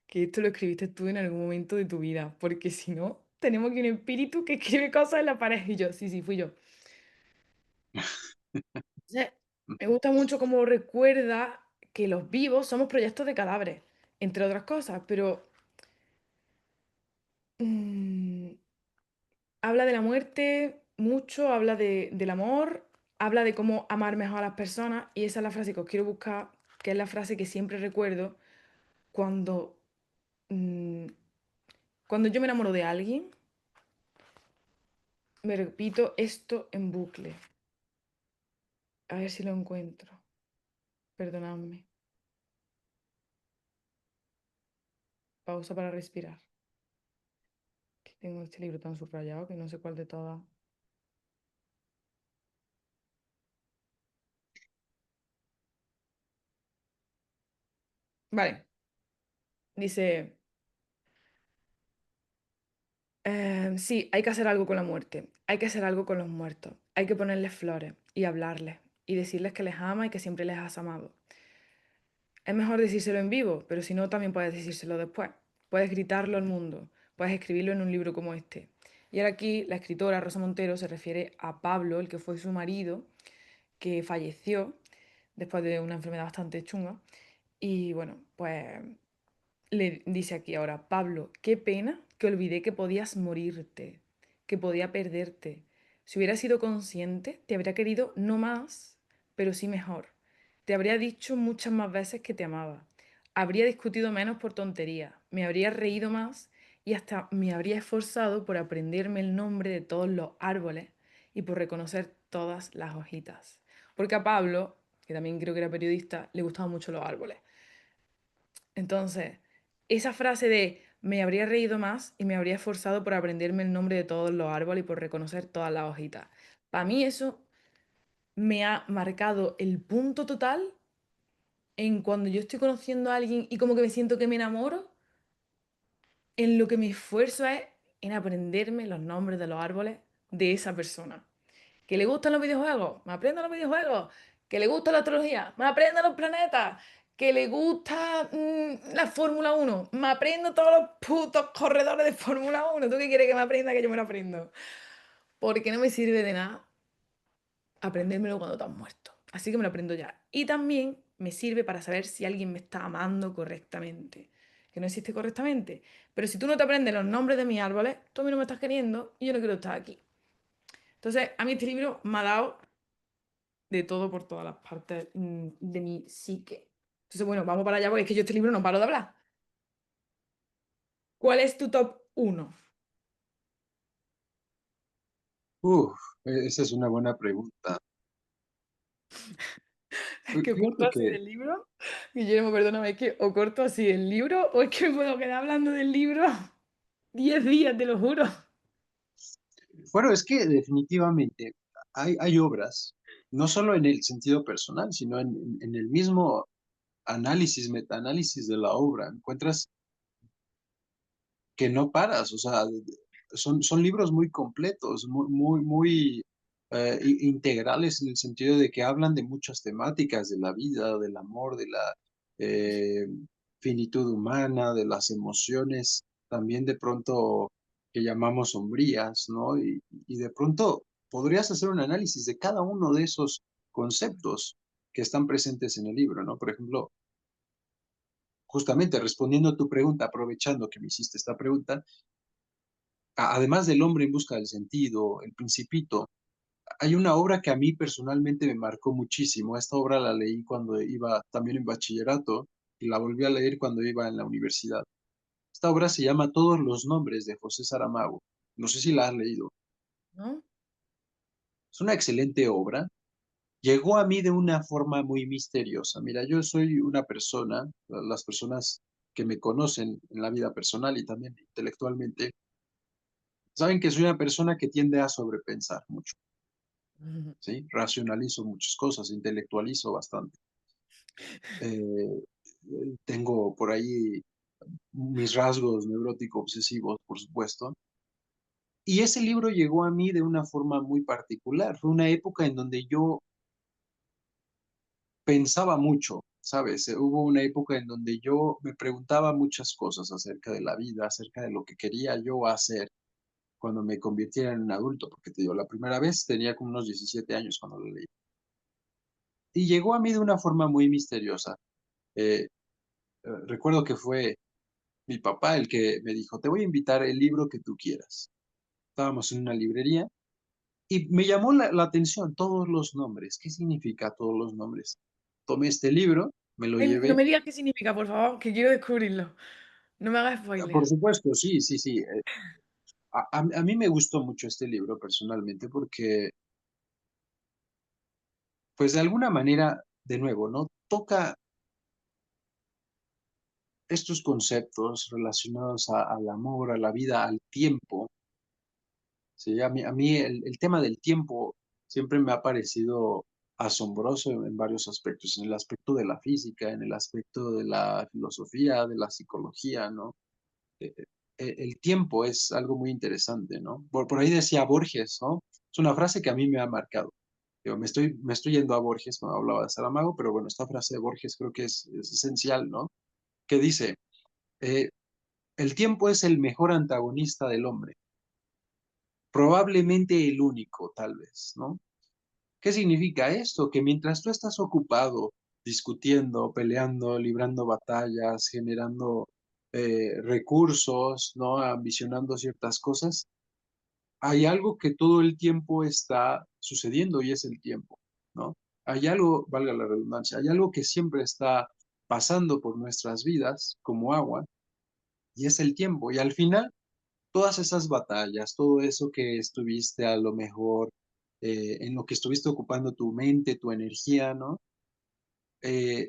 que esto lo escribiste tú en algún momento de tu vida, porque si no, tenemos aquí un espíritu que escribe cosas en la pared. Y yo, sí, sí, fui yo. Entonces, me gusta mucho cómo recuerda que los vivos somos proyectos de cadáveres, entre otras cosas, pero mm, habla de la muerte mucho, habla del amor, habla de cómo amar mejor a las personas y esa es la frase que os quiero buscar, que es la frase que siempre recuerdo cuando, mm, cuando yo me enamoro de alguien, me repito esto en bucle. A ver si lo encuentro. Perdonadme. Pausa para respirar. Que tengo este libro tan subrayado que no sé cuál de todas. Vale, dice... sí, hay que hacer algo con la muerte, hay que hacer algo con los muertos, hay que ponerles flores y hablarles y decirles que les ama y que siempre les has amado. Es mejor decírselo en vivo, pero si no, también puedes decírselo después. Puedes gritarlo al mundo, puedes escribirlo en un libro como este. Y ahora aquí la escritora Rosa Montero se refiere a Pablo, el que fue su marido, que falleció después de una enfermedad bastante chunga. Y bueno, pues le dice aquí ahora, Pablo, qué pena que olvidé que podías morirte, que podía perderte. Si hubiera sido consciente, te habría querido no más, pero sí mejor. Te habría dicho muchas más veces que te amaba. Habría discutido menos por tonterías, me habría reído más y hasta me habría esforzado por aprenderme el nombre de todos los árboles y por reconocer todas las hojitas. Porque a Pablo, que también creo que era periodista, le gustaban mucho los árboles. Entonces, esa frase de me habría reído más y me habría esforzado por aprenderme el nombre de todos los árboles y por reconocer todas las hojitas. Para mí eso me ha marcado el punto total en cuando yo estoy conociendo a alguien y como que me siento que me enamoro, en lo que me esfuerzo es en aprenderme los nombres de los árboles de esa persona. ¿Que le gustan los videojuegos? Me aprendo los videojuegos. ¿Que le gusta la astrología? Me aprendo los planetas. que le gusta la Fórmula 1. Me aprendo todos los putos corredores de Fórmula 1. ¿Tú qué quieres que me aprenda? Que yo me lo aprendo. Porque no me sirve de nada aprendérmelo cuando estás muerto. Así que me lo aprendo ya. Y también me sirve para saber si alguien me está amando correctamente. Que no existe correctamente. Pero si tú no te aprendes los nombres de mis árboles, tú a mí no me estás queriendo y yo no quiero estar aquí. Entonces, a mí este libro me ha dado de todo por todas las partes de mi psique. Entonces, bueno, vamos para allá porque es que yo este libro no paro de hablar. ¿Cuál es tu top 1? Uf, esa es una buena pregunta. Es que corto Fíjate así que, del libro. Guillermo, perdóname, es que o corto así el libro o es que me puedo quedar hablando del libro 10 días, te lo juro. bueno, es que definitivamente hay obras, no solo en el sentido personal, sino en el mismo análisis, metaanálisis de la obra. Encuentras que no paras, o sea, son libros muy completos, muy integrales en el sentido de que hablan de muchas temáticas de la vida, del amor, de la eh, finitud humana, de las emociones, también de pronto que llamamos sombrías, ¿no? Y de pronto podrías hacer un análisis de cada uno de esos conceptos que están presentes en el libro, ¿no? Por ejemplo, justamente respondiendo a tu pregunta, aprovechando que me hiciste esta pregunta, además del hombre en busca del sentido, El Principito, hay una obra que a mí personalmente me marcó muchísimo. Esta obra la leí cuando iba también en bachillerato y la volví a leer cuando iba en la universidad. Esta obra se llama Todos los nombres de José Saramago. No sé si la has leído. ¿No? Es una excelente obra. Llegó a mí de una forma muy misteriosa. Mira, yo soy una persona, las personas que me conocen en la vida personal y también intelectualmente, saben que soy una persona que tiende a sobrepensar mucho. ¿Sí? Racionalizo muchas cosas, intelectualizo bastante. Eh, Tengo por ahí mis rasgos neurótico-obsesivos, por supuesto. Y ese libro llegó a mí de una forma muy particular. Fue una época en donde yo pensaba mucho, ¿sabes? Hubo una época en donde yo me preguntaba muchas cosas acerca de la vida, acerca de lo que quería yo hacer cuando me convirtiera en un adulto, porque te digo, la primera vez tenía como unos 17 años cuando lo leí. Y llegó a mí de una forma muy misteriosa. Eh, Recuerdo que fue mi papá el que me dijo, te voy a invitar el libro que tú quieras. Estábamos en una librería y me llamó la atención todos los nombres. ¿Qué significa todos los nombres? Tomé este libro, me lo No llevé. me digas qué significa, por favor, que quiero descubrirlo. No me hagas spoiler. Por supuesto, sí, sí, sí. A mí me gustó mucho este libro personalmente porque, pues de alguna manera, de nuevo, ¿no? Toca estos conceptos relacionados al amor, a la vida, al tiempo. Sí, a mí el tema del tiempo siempre me ha parecido asombroso en varios aspectos, en el aspecto de la física, en el aspecto de la filosofía, de la psicología, ¿no? Eh, el tiempo es algo muy interesante, ¿no? Por ahí decía Borges, ¿no? Es una frase que a mí me ha marcado. Digo, me estoy yendo a Borges cuando hablaba de Saramago, pero bueno, esta frase de Borges creo que es esencial, ¿no? Que dice, eh, el tiempo es el mejor antagonista del hombre, probablemente el único, tal vez, ¿no? ¿Qué significa esto? Que mientras tú estás ocupado discutiendo, peleando, librando batallas, generando recursos, ¿no? Ambicionando ciertas cosas, hay algo que todo el tiempo está sucediendo y es el tiempo, ¿no? Hay algo, valga la redundancia, hay algo que siempre está pasando por nuestras vidas como agua y es el tiempo. Y al final todas esas batallas, todo eso que estuviste a lo mejor, en lo que estuviste ocupando tu mente, tu energía, ¿no? Eh,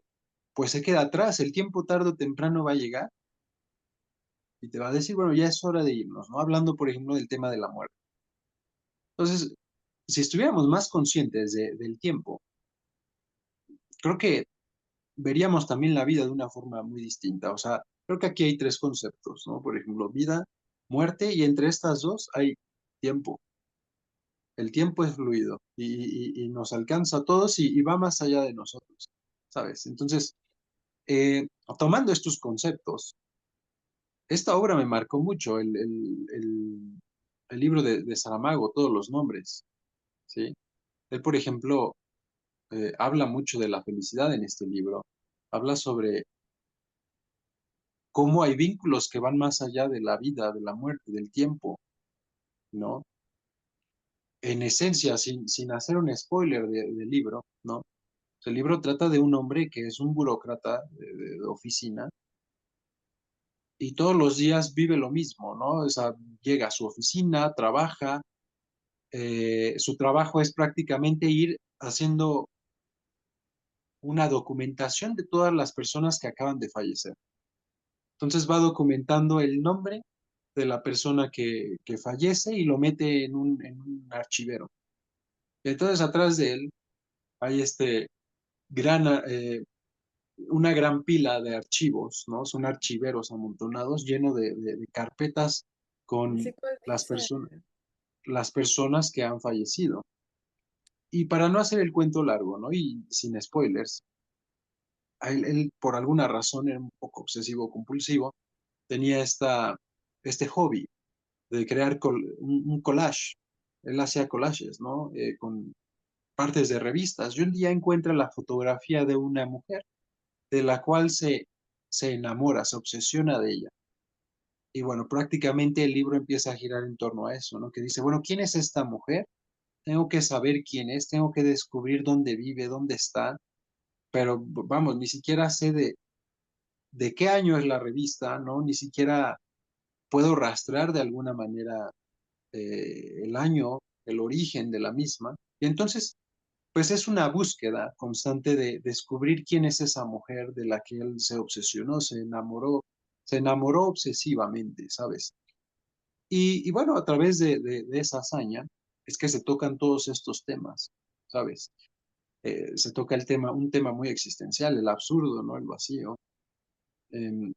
pues se queda atrás, el tiempo tarde o temprano va a llegar y te va a decir, bueno, ya es hora de irnos, ¿no? Hablando, por ejemplo, del tema de la muerte. Entonces, si estuviéramos más conscientes del tiempo, creo que veríamos también la vida de una forma muy distinta. O sea, creo que aquí hay tres conceptos, ¿no? Por ejemplo, vida, muerte y entre estas dos hay tiempo. El tiempo es fluido y nos alcanza a todos y va más allá de nosotros, ¿sabes? Entonces, tomando estos conceptos, esta obra me marcó mucho, el libro de Saramago, Todos los nombres, ¿sí? Él, por ejemplo, habla mucho de la felicidad en este libro. Habla sobre cómo hay vínculos que van más allá de la vida, de la muerte, del tiempo, ¿no? En esencia, sin hacer un spoiler del libro, ¿no? El libro trata de un hombre que es un burócrata de oficina y todos los días vive lo mismo, ¿no? O sea, llega a su oficina, trabaja, su trabajo es prácticamente ir haciendo una documentación de todas las personas que acaban de fallecer. Entonces va documentando el nombre de la persona que fallece y lo mete en un archivero. Y entonces atrás de él hay gran, eh, una gran pila de archivos, ¿no? Son archiveros amontonados llenos de carpetas No con sé cuál las, dice. las personas que han fallecido. Y para no hacer el cuento largo, ¿no? Y sin spoilers, él por alguna razón era un poco obsesivo compulsivo, tenía este hobby de crear un collage. Él hacía collages, ¿no? Con partes de revistas. Y un día encuentra la fotografía de una mujer de la cual se enamora, se obsesiona de ella. Y bueno, prácticamente el libro empieza a girar en torno a eso, ¿no? Que dice, bueno, ¿quién es esta mujer? Tengo que saber quién es, tengo que descubrir dónde vive, dónde está, pero vamos, ni siquiera sé de qué año es la revista, ¿no? Ni siquiera puedo rastrear de alguna manera el año, el origen de la misma. Y entonces, pues es una búsqueda constante de descubrir quién es esa mujer de la que él se obsesionó, se enamoró obsesivamente, ¿sabes? Y bueno, a través de esa hazaña es que se tocan todos estos temas, ¿sabes? Se toca un tema muy existencial, el absurdo, ¿no? El vacío. Eh,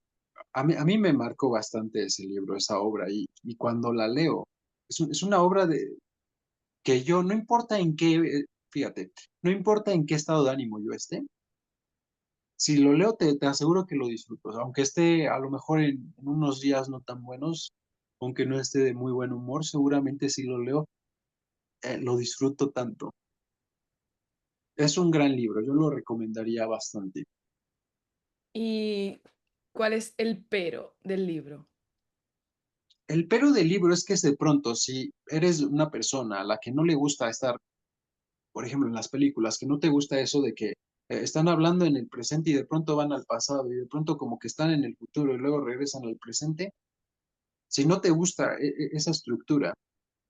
a mí me marcó bastante ese libro, esa obra, y cuando la leo, es una obra que yo, no importa en qué, fíjate, no importa en qué estado de ánimo yo esté, si lo leo te aseguro que lo disfruto, aunque esté a lo mejor en unos días no tan buenos, aunque no esté de muy buen humor, seguramente si lo leo, lo disfruto tanto. Es un gran libro, yo lo recomendaría bastante. ¿Y cuál es el pero del libro? El pero del libro es que de pronto, si eres una persona a la que no le gusta estar, por ejemplo, en las películas, que no te gusta eso de que están hablando en el presente y de pronto van al pasado y de pronto como que están en el futuro y luego regresan al presente, si no te gusta esa estructura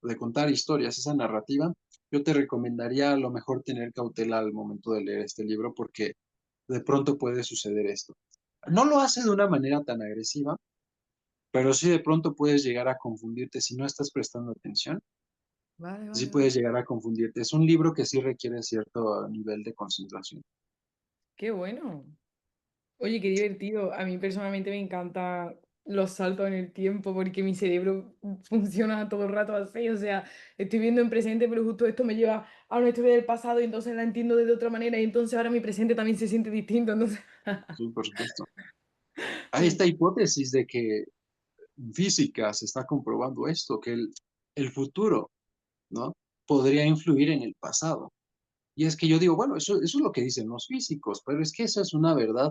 de contar historias, esa narrativa, yo te recomendaría a lo mejor tener cautela al momento de leer este libro porque de pronto puede suceder esto. No lo hace de una manera tan agresiva, pero sí de pronto puedes llegar a confundirte si no estás prestando atención, Vale, sí vale, vale. puedes llegar a confundirte. Es un libro que sí requiere cierto nivel de concentración. Qué bueno. Oye, qué divertido. A mí personalmente me encanta los saltos en el tiempo porque mi cerebro funciona todo el rato así. O sea, estoy viendo en presente, pero justo esto me lleva a una historia del pasado y entonces la entiendo de otra manera y entonces ahora mi presente también se siente distinto. Entonces, Sí, por supuesto. Hay me esta hipótesis de que en física se está comprobando esto, que el futuro, ¿no? Podría influir en el pasado. Y es que yo digo, bueno, eso es lo que dicen los físicos, pero es que esa es una verdad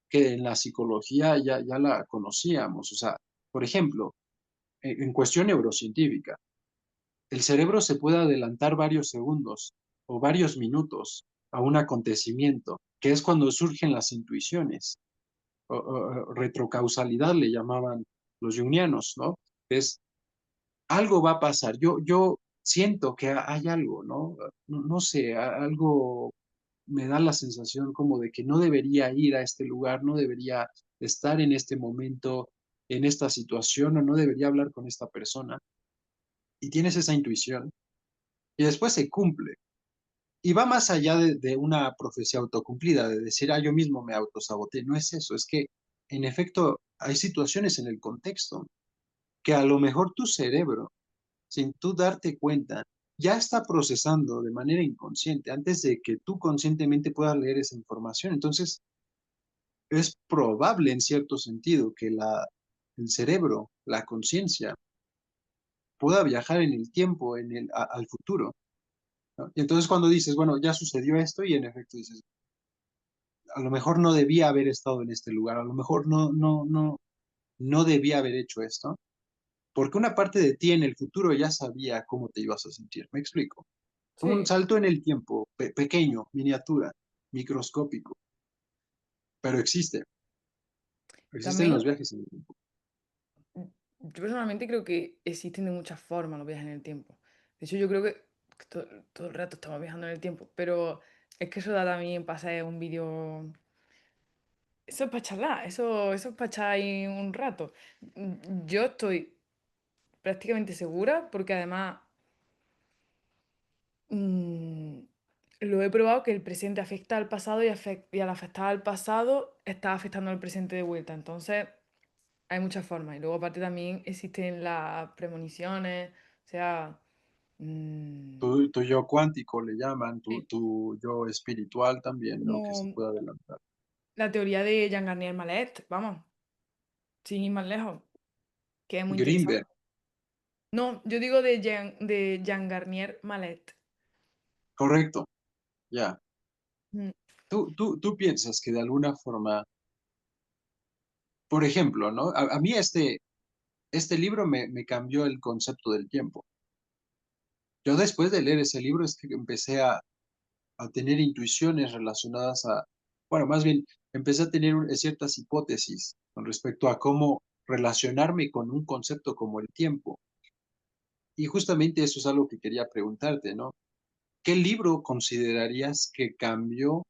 que en la psicología ya la conocíamos. O sea, por ejemplo, en cuestión neurocientífica, el cerebro se puede adelantar varios segundos o varios minutos a un acontecimiento, que es cuando surgen las intuiciones, o retrocausalidad le llamaban los jungianos, ¿no? Es algo va a pasar. Yo siento que hay algo, ¿no? No sé, algo me da la sensación como de que no debería ir a este lugar, no debería estar en este momento, en esta situación, o no debería hablar con esta persona. Y tienes esa intuición y después se cumple. Y va más allá de una profecía autocumplida, de decir, yo mismo me autosaboté. No es eso, es que en efecto hay situaciones en el contexto que a lo mejor tu cerebro, sin tú darte cuenta, ya está procesando de manera inconsciente antes de que tú conscientemente puedas leer esa información. Entonces, es probable en cierto sentido que el cerebro, la conciencia, pueda viajar en el tiempo, al futuro, ¿no? Y entonces cuando dices, bueno, ya sucedió esto y en efecto dices, a lo mejor no debía haber estado en este lugar, a lo mejor no debía haber hecho esto, porque una parte de ti en el futuro ya sabía cómo te ibas a sentir. ¿Me explico? Como un Sí, salto en el tiempo, pequeño, miniatura, microscópico, pero existe. Existen también los viajes en el tiempo. yo personalmente creo que existen de muchas formas los viajes en el tiempo. De hecho, yo creo que todo el rato estamos viajando en el tiempo, pero es que eso da también para hacer un vídeo. Eso es para charlar, eso es para echar ahí un rato. Yo estoy prácticamente segura, porque además mm, lo he probado que el presente afecta al pasado y al afectar al pasado está afectando al presente de vuelta. Entonces, hay muchas formas. Y luego aparte también existen las premoniciones, o sea, mm, Tu yo cuántico le llaman, sí, tu yo espiritual también, ¿no? Que se como puede adelantar. la teoría de Jean Garnier Mallet, vamos, sin ir más lejos, que es muy interesante. Greenberg, No, yo digo de Jean Garnier Mallet. correcto, ya. Mm, Tú piensas que de alguna forma, por ejemplo, ¿no? A mí este libro me cambió el concepto del tiempo. Yo después de leer ese libro es que empecé a tener intuiciones relacionadas bueno, más bien, empecé a tener ciertas hipótesis con respecto a cómo relacionarme con un concepto como el tiempo. Y justamente eso es algo que quería preguntarte, ¿no? ¿Qué libro considerarías que cambió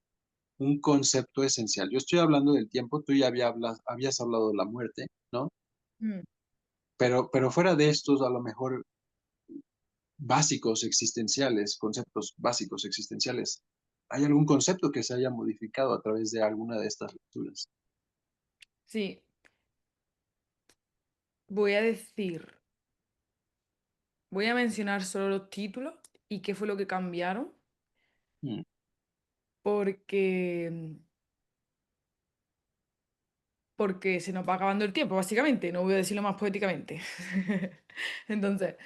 un concepto esencial? Yo estoy hablando del tiempo, tú ya habías hablado de la muerte, ¿no? mm. Pero fuera de estos, a lo mejor básicos existenciales, conceptos básicos existenciales, ¿hay algún concepto que se haya modificado a través de alguna de estas lecturas? Sí, voy a decir, voy a mencionar solo los títulos y qué fue lo que cambiaron, Mm, porque, porque se nos va acabando el tiempo, básicamente, no voy a decirlo más poéticamente. Entonces,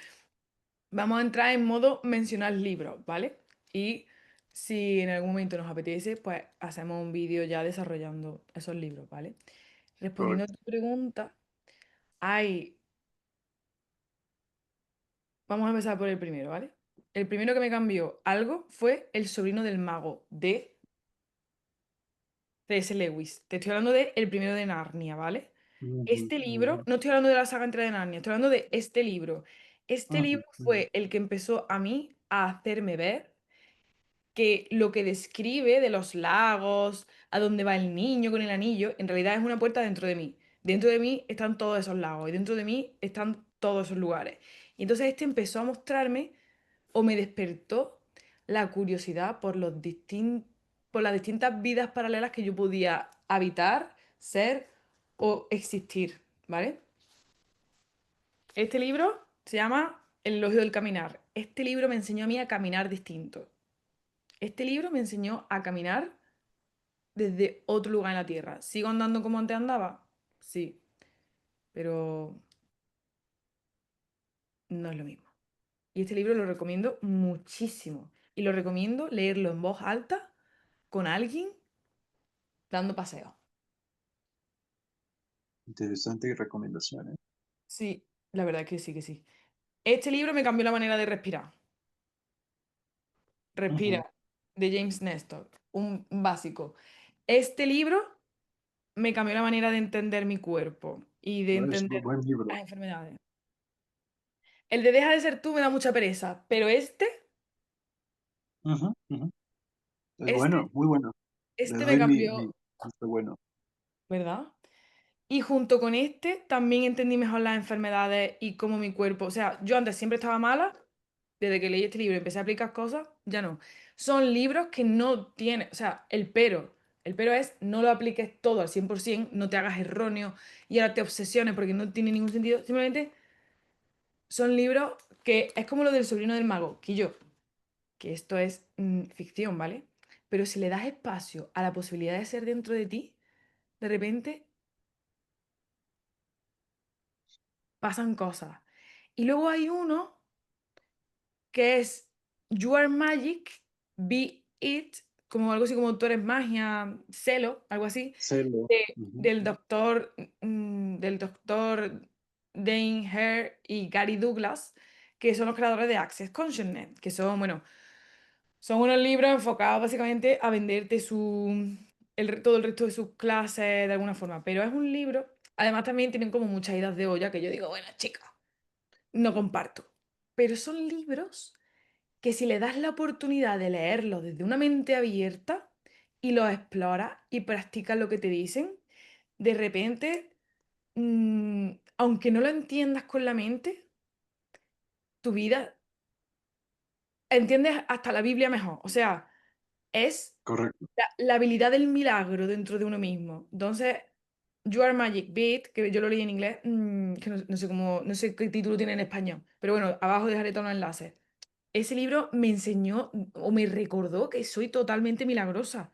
vamos a entrar en modo mencionar libros, ¿vale? Y si en algún momento nos apetece, pues hacemos un vídeo ya desarrollando esos libros, ¿vale? Respondiendo a correcto. tu pregunta, hay... Vamos a empezar por el primero, ¿vale? El primero que me cambió algo fue El sobrino del mago de C.S. Lewis. Te estoy hablando de El primero de Narnia, ¿vale? Ujú, Este libro, ujú, no estoy hablando de la saga entera de Narnia, estoy hablando de este libro. Este ujú, libro ujú. fue el que empezó a mí a hacerme ver que lo que describe de los lagos, a dónde va el niño con el anillo, en realidad es una puerta dentro de mí. Dentro de mí están todos esos lagos y dentro de mí están todos esos lugares. Y entonces este empezó a mostrarme o me despertó la curiosidad por por las distintas vidas paralelas que yo podía habitar, ser o existir, ¿vale? Este libro se llama El elogio del caminar. Este libro me enseñó a mí a caminar distinto. Este libro me enseñó a caminar desde otro lugar en la tierra. ¿Sigo andando como antes andaba? Sí, pero no es lo mismo. Y este libro lo recomiendo muchísimo. Y lo recomiendo leerlo en voz alta con alguien dando paseo. Interesante recomendación, ¿eh? Sí, la verdad que sí, que sí. Este libro me cambió la manera de respirar. Ujú. Respira, de James Nestor, un básico. Este libro me cambió la manera de entender mi cuerpo y de Es un entender buen libro. las enfermedades. El de Deja de ser tú me da mucha pereza, pero Ujú, ujú. Es este, bueno, muy bueno. Le este me doy mi cambió, visto bueno. ¿verdad? Y junto con este también entendí mejor las enfermedades y cómo mi cuerpo, o sea, yo antes siempre estaba mala, desde que leí este libro y empecé a aplicar cosas, ya no. Son libros que no tienen, o sea, el pero es no lo apliques todo al 100%, no te hagas erróneo y ahora te obsesiones porque no tiene ningún sentido, simplemente son libros que es como lo del sobrino del mago, que yo, que esto es ficción, ¿vale? Pero si le das espacio a la posibilidad de ser dentro de ti, de repente pasan cosas. Y luego hay uno que es You Are Magic, Be It, como algo así como tú eres magia, celo, algo así, Celo. Ujú. del doctor Dane Hare y Gary Douglas, que son los creadores de Access Consciousness, que son, bueno, son unos libros enfocados básicamente a venderte todo el resto de sus clases de alguna forma, pero es un libro, además también tienen como muchas ideas de olla que yo digo, bueno, chica, no comparto, pero son libros que si le das la oportunidad de leerlos desde una mente abierta y los exploras y practicas lo que te dicen, de repente, aunque no lo entiendas con la mente, tu vida entiendes hasta la Biblia mejor. O sea, es Correcto. la habilidad del milagro dentro de uno mismo. Entonces, You Are Magic Beat, que yo lo leí en inglés, que no sé cómo, no sé qué título tiene en español, pero bueno, abajo dejaré todos los enlaces. Ese libro me enseñó o me recordó que soy totalmente milagrosa.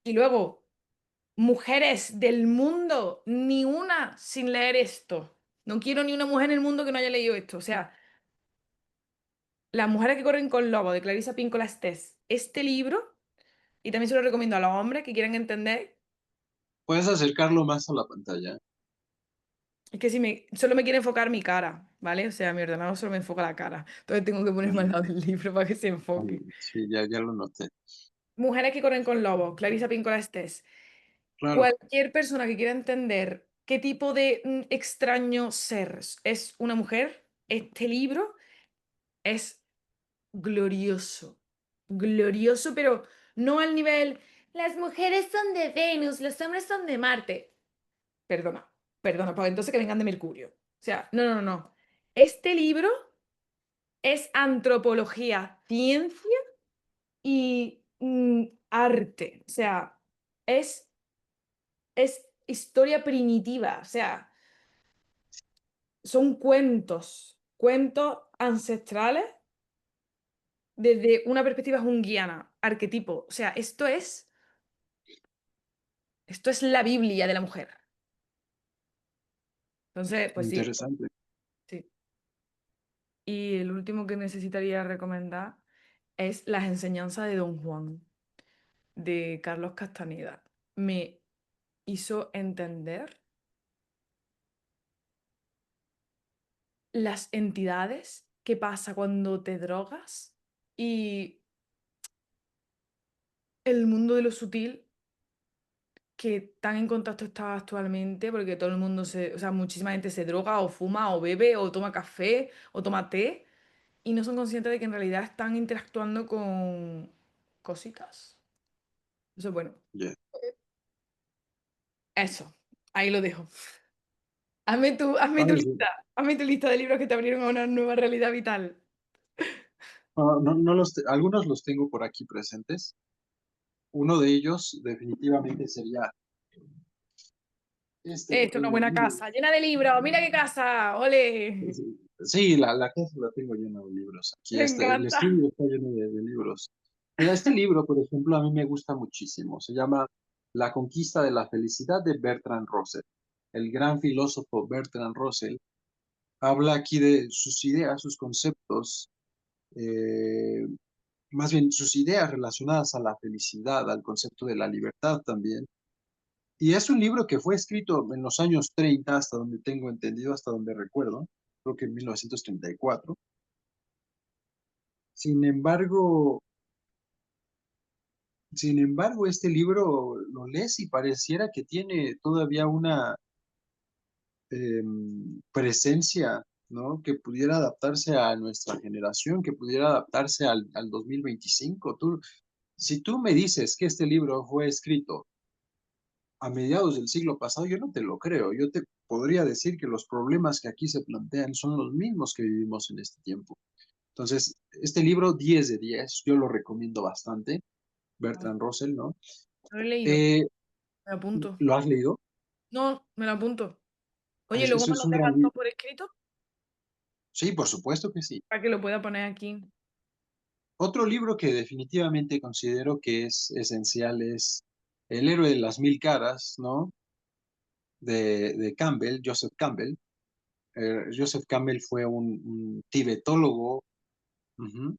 Y luego, mujeres del mundo, ni una sin leer esto. No quiero ni una mujer en el mundo que no haya leído esto. O sea, Las mujeres que corren con lobo de Clarissa Pinkola Estés. Este libro, y también se lo recomiendo a los hombres que quieran entender, Puedes acercarlo más a la pantalla. es que si solo me quiere enfocar mi cara, ¿vale? O sea, mi ordenador solo me enfoca la cara. Entonces tengo que ponerme al Ujú. lado del libro para que se enfoque. Sí, ya lo noté. Mujeres que corren con lobos, Clarissa Pinkola Estés. Claro, Cualquier persona que quiera entender qué tipo de extraño ser es una mujer, este libro es glorioso. Glorioso, pero no al nivel, las mujeres son de Venus, los hombres son de Marte. Perdona, perdona, pues entonces que vengan de Mercurio. O sea, no, no, no, no. Este libro es antropología, ciencia y arte. O sea, es es historia primitiva, o sea, son cuentos, cuentos ancestrales desde una perspectiva junguiana, arquetipo. O sea, esto es la Biblia de la mujer. Entonces, pues sí, interesante. sí. Y el último que necesitaría recomendar es Las enseñanzas de Don Juan, de Carlos Castaneda. Me hizo entender las entidades, qué pasa cuando te drogas y el mundo de lo sutil que tan en contacto está actualmente, porque todo el mundo o sea, muchísima gente se droga o fuma o bebe o toma café o toma té y no son conscientes de que en realidad están interactuando con cositas. Entonces, bueno, Ya. eso, ahí lo dejo. Ay, sí. Hazme tu lista de libros que te abrieron a una nueva realidad vital. No algunos los tengo por aquí presentes. Uno de ellos definitivamente sería este Esto es una pequeño buena libro. casa, llena de libros. Mira qué casa, ole. Sí, sí, la casa la tengo llena de libros. Aquí Me el encanta. estudio está lleno de libros. Mira, este libro, por ejemplo, a mí me gusta muchísimo. Se llama La conquista de la felicidad de Bertrand Russell. El gran filósofo Bertrand Russell habla aquí de sus ideas, sus conceptos, eh, más bien sus ideas relacionadas a la felicidad, al concepto de la libertad también. Y es un libro que fue escrito en los años 30, hasta donde tengo entendido, hasta donde recuerdo, creo que en 1934. Sin embargo, sin embargo, este libro lo lees y pareciera que tiene todavía una presencia, ¿no? Que pudiera adaptarse a nuestra generación, que pudiera adaptarse al 2025. Si tú me dices que este libro fue escrito a mediados del siglo pasado, yo no te lo creo. Yo te podría decir que los problemas que aquí se plantean son los mismos que vivimos en este tiempo. Entonces, este libro 10 de 10, yo lo recomiendo bastante. Vale, Bertrand Russell, ¿no? lo he leído, Eh, me lo apunto. ¿Lo has leído? No, me lo apunto. Oye, luego Eso me es lo un gran dejas libro. todo por escrito Sí, por supuesto que sí. para que lo pueda poner aquí. Otro libro que definitivamente considero que es esencial es El héroe de las mil caras, ¿no? de Campbell, Joseph Campbell. Joseph Campbell fue un tibetólogo, ujú,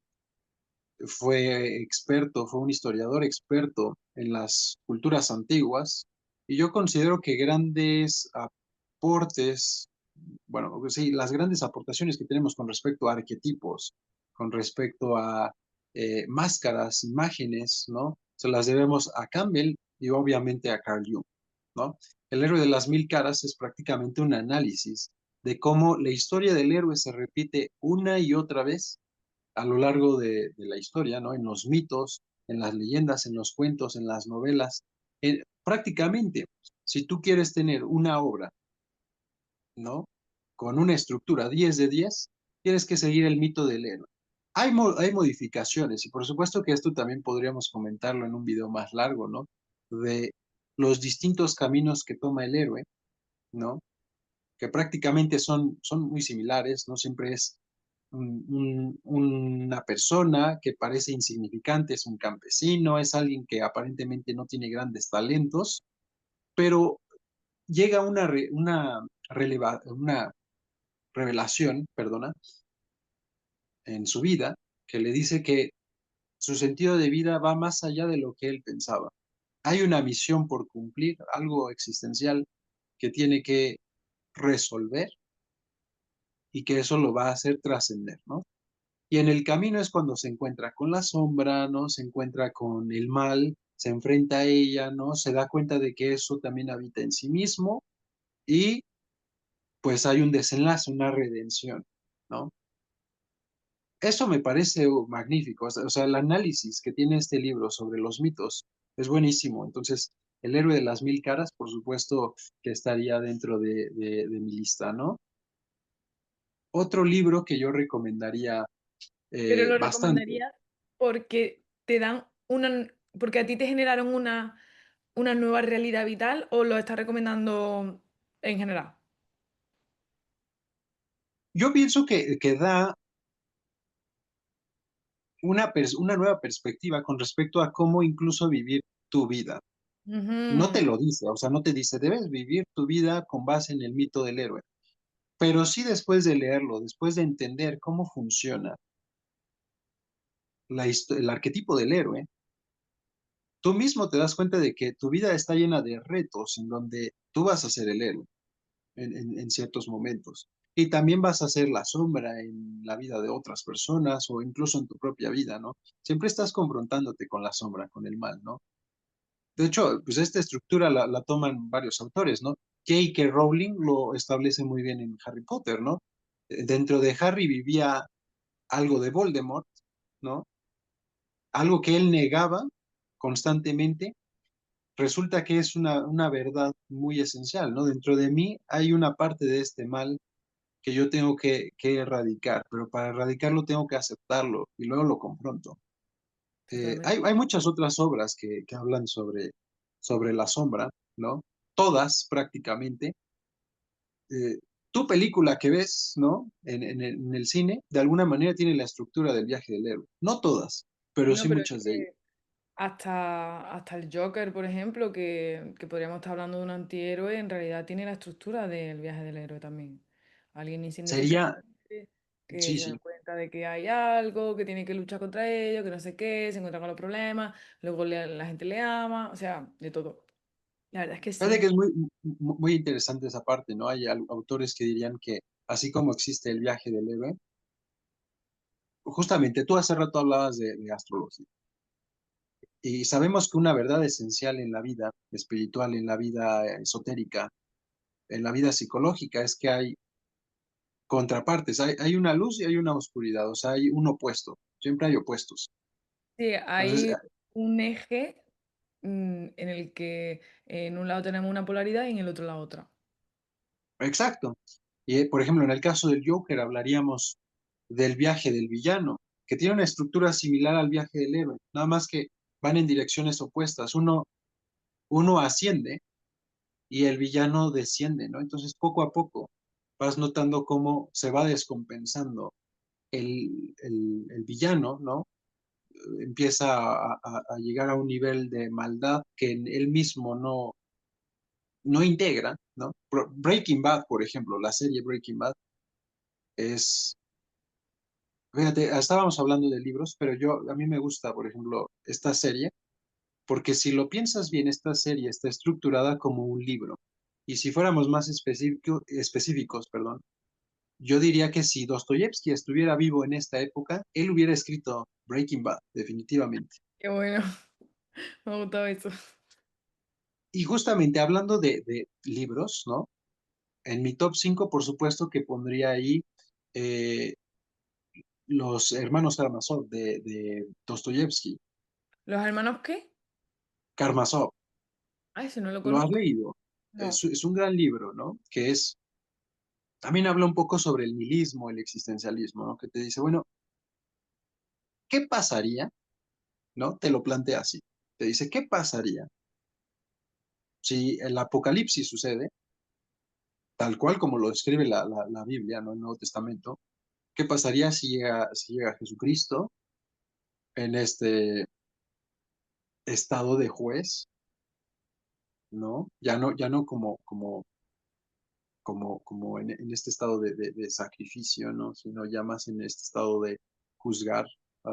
fue experto, fue un historiador experto en las culturas antiguas, y yo considero que grandes aportes, bueno, sí, las grandes aportaciones que tenemos con respecto a arquetipos, con respecto a máscaras, imágenes, ¿no? Se las debemos a Campbell y obviamente a Carl Jung, ¿no? El héroe de las mil caras es prácticamente un análisis de cómo la historia del héroe se repite una y otra vez a lo largo de la historia, ¿no? En los mitos, en las leyendas, en los cuentos, en las novelas. Prácticamente, si tú quieres tener una obra, ¿no? Con una estructura 10 de 10, tienes que seguir el mito del héroe. Hay modificaciones y por supuesto que esto también podríamos comentarlo en un video más largo, ¿no? De los distintos caminos que toma el héroe, ¿no? Que prácticamente son muy similares, no siempre es una persona que parece insignificante, es un campesino, es alguien que aparentemente no tiene grandes talentos, pero llega una revelación, perdona, en su vida que le dice que su sentido de vida va más allá de lo que él pensaba. Hay una misión por cumplir, algo existencial que tiene que resolver y que eso lo va a hacer trascender, ¿no? Y en el camino es cuando se encuentra con la sombra, ¿no? Se encuentra con el mal, se enfrenta a ella, ¿no? Se da cuenta de que eso también habita en sí mismo y pues hay un desenlace, una redención, ¿no? Eso me parece magnífico, o sea, el análisis que tiene este libro sobre los mitos es buenísimo. Entonces, El héroe de las mil caras, por supuesto que estaría dentro de mi lista, ¿no? Otro libro que yo recomendaría Pero lo bastante. recomendarías porque te dan porque a ti te generaron una nueva realidad vital o lo estás recomendando en general. Yo pienso que da una nueva perspectiva con respecto a cómo incluso vivir tu vida. No te Ujú. lo dice, o sea, no te dice, debes vivir tu vida con base en el mito del héroe, pero sí después de leerlo, después de entender cómo funciona el arquetipo del héroe, tú mismo te das cuenta de que tu vida está llena de retos en donde tú vas a ser el héroe en ciertos momentos. Y también vas a ser la sombra en la vida de otras personas o incluso en tu propia vida, ¿no? Siempre estás confrontándote con la sombra, con el mal, ¿no? De hecho, pues esta estructura la toman varios autores, ¿no? J.K. Rowling lo establece muy bien en Harry Potter, ¿no? Dentro de Harry vivía algo de Voldemort, ¿no? Algo que él negaba constantemente, resulta que es una verdad muy esencial, ¿no? Dentro de mí hay una parte de este mal que yo tengo que erradicar, pero para erradicarlo tengo que aceptarlo y luego lo confronto. Totalmente. Hay muchas otras obras que hablan sobre la sombra, ¿no? Todas prácticamente. Eh, Tu película que ves, ¿no? En el cine, de alguna manera tiene la estructura del viaje del héroe. No todas, pero Bueno, sí pero es muchas de ellas. que hasta el Joker, por ejemplo, que podríamos estar hablando de un antihéroe, en realidad tiene la estructura del viaje del héroe también. Alguien insignificante Sería, que sí, se da sí. cuenta de que hay algo, que tiene que luchar contra ello, que no sé qué, se encuentra con los problemas, luego la gente le ama, o sea, de todo. La verdad es que Fíjate que sí. es muy interesante esa parte, ¿no? Hay autores que dirían que así como existe el viaje del héroe, justamente tú hace rato hablabas de astrología y sabemos que una verdad esencial en la vida espiritual, en la vida esotérica, en la vida psicológica es que hay contrapartes, hay una luz y hay una oscuridad, o sea, hay un opuesto, siempre hay opuestos. Sí, Entonces, hay un eje en el que en un lado tenemos una polaridad y en el otro la otra. exacto. Y, por ejemplo, en el caso del Joker hablaríamos del viaje del villano, que tiene una estructura similar al viaje del héroe, nada más que van en direcciones opuestas. Uno asciende y el villano desciende, ¿no? Entonces, poco a poco vas notando cómo se va descompensando el villano, ¿no? Empieza a llegar a un nivel de maldad que él mismo no integra, ¿no? Breaking Bad, por ejemplo, la serie Breaking Bad es, fíjate, estábamos hablando de libros, pero a mí me gusta, por ejemplo, esta serie, porque si lo piensas bien, esta serie está estructurada como un libro. Y si fuéramos más específicos, perdón, yo diría que si Dostoyevsky estuviera vivo en esta época, él hubiera escrito Breaking Bad, definitivamente. Qué bueno, me ha gustado eso. Y justamente hablando de libros, ¿no? En mi top 5 por supuesto que pondría ahí eh, Los hermanos Karamazov de Dostoyevsky. ¿Los hermanos qué? Karamazov, Ah, ese no lo ¿lo has conozco. leído? No. Es un gran libro, ¿no? Que es, también habla un poco sobre el nihilismo, el existencialismo, ¿no? Que te dice, bueno, ¿qué pasaría? ¿No? Te lo plantea así. Te dice, ¿qué pasaría si el apocalipsis sucede, tal cual como lo describe la Biblia, ¿no? El Nuevo Testamento? ¿Qué pasaría si llega Jesucristo en este estado de juez, ¿no? Ya no como en este estado de sacrificio, ¿no? Sino ya más en este estado de juzgar a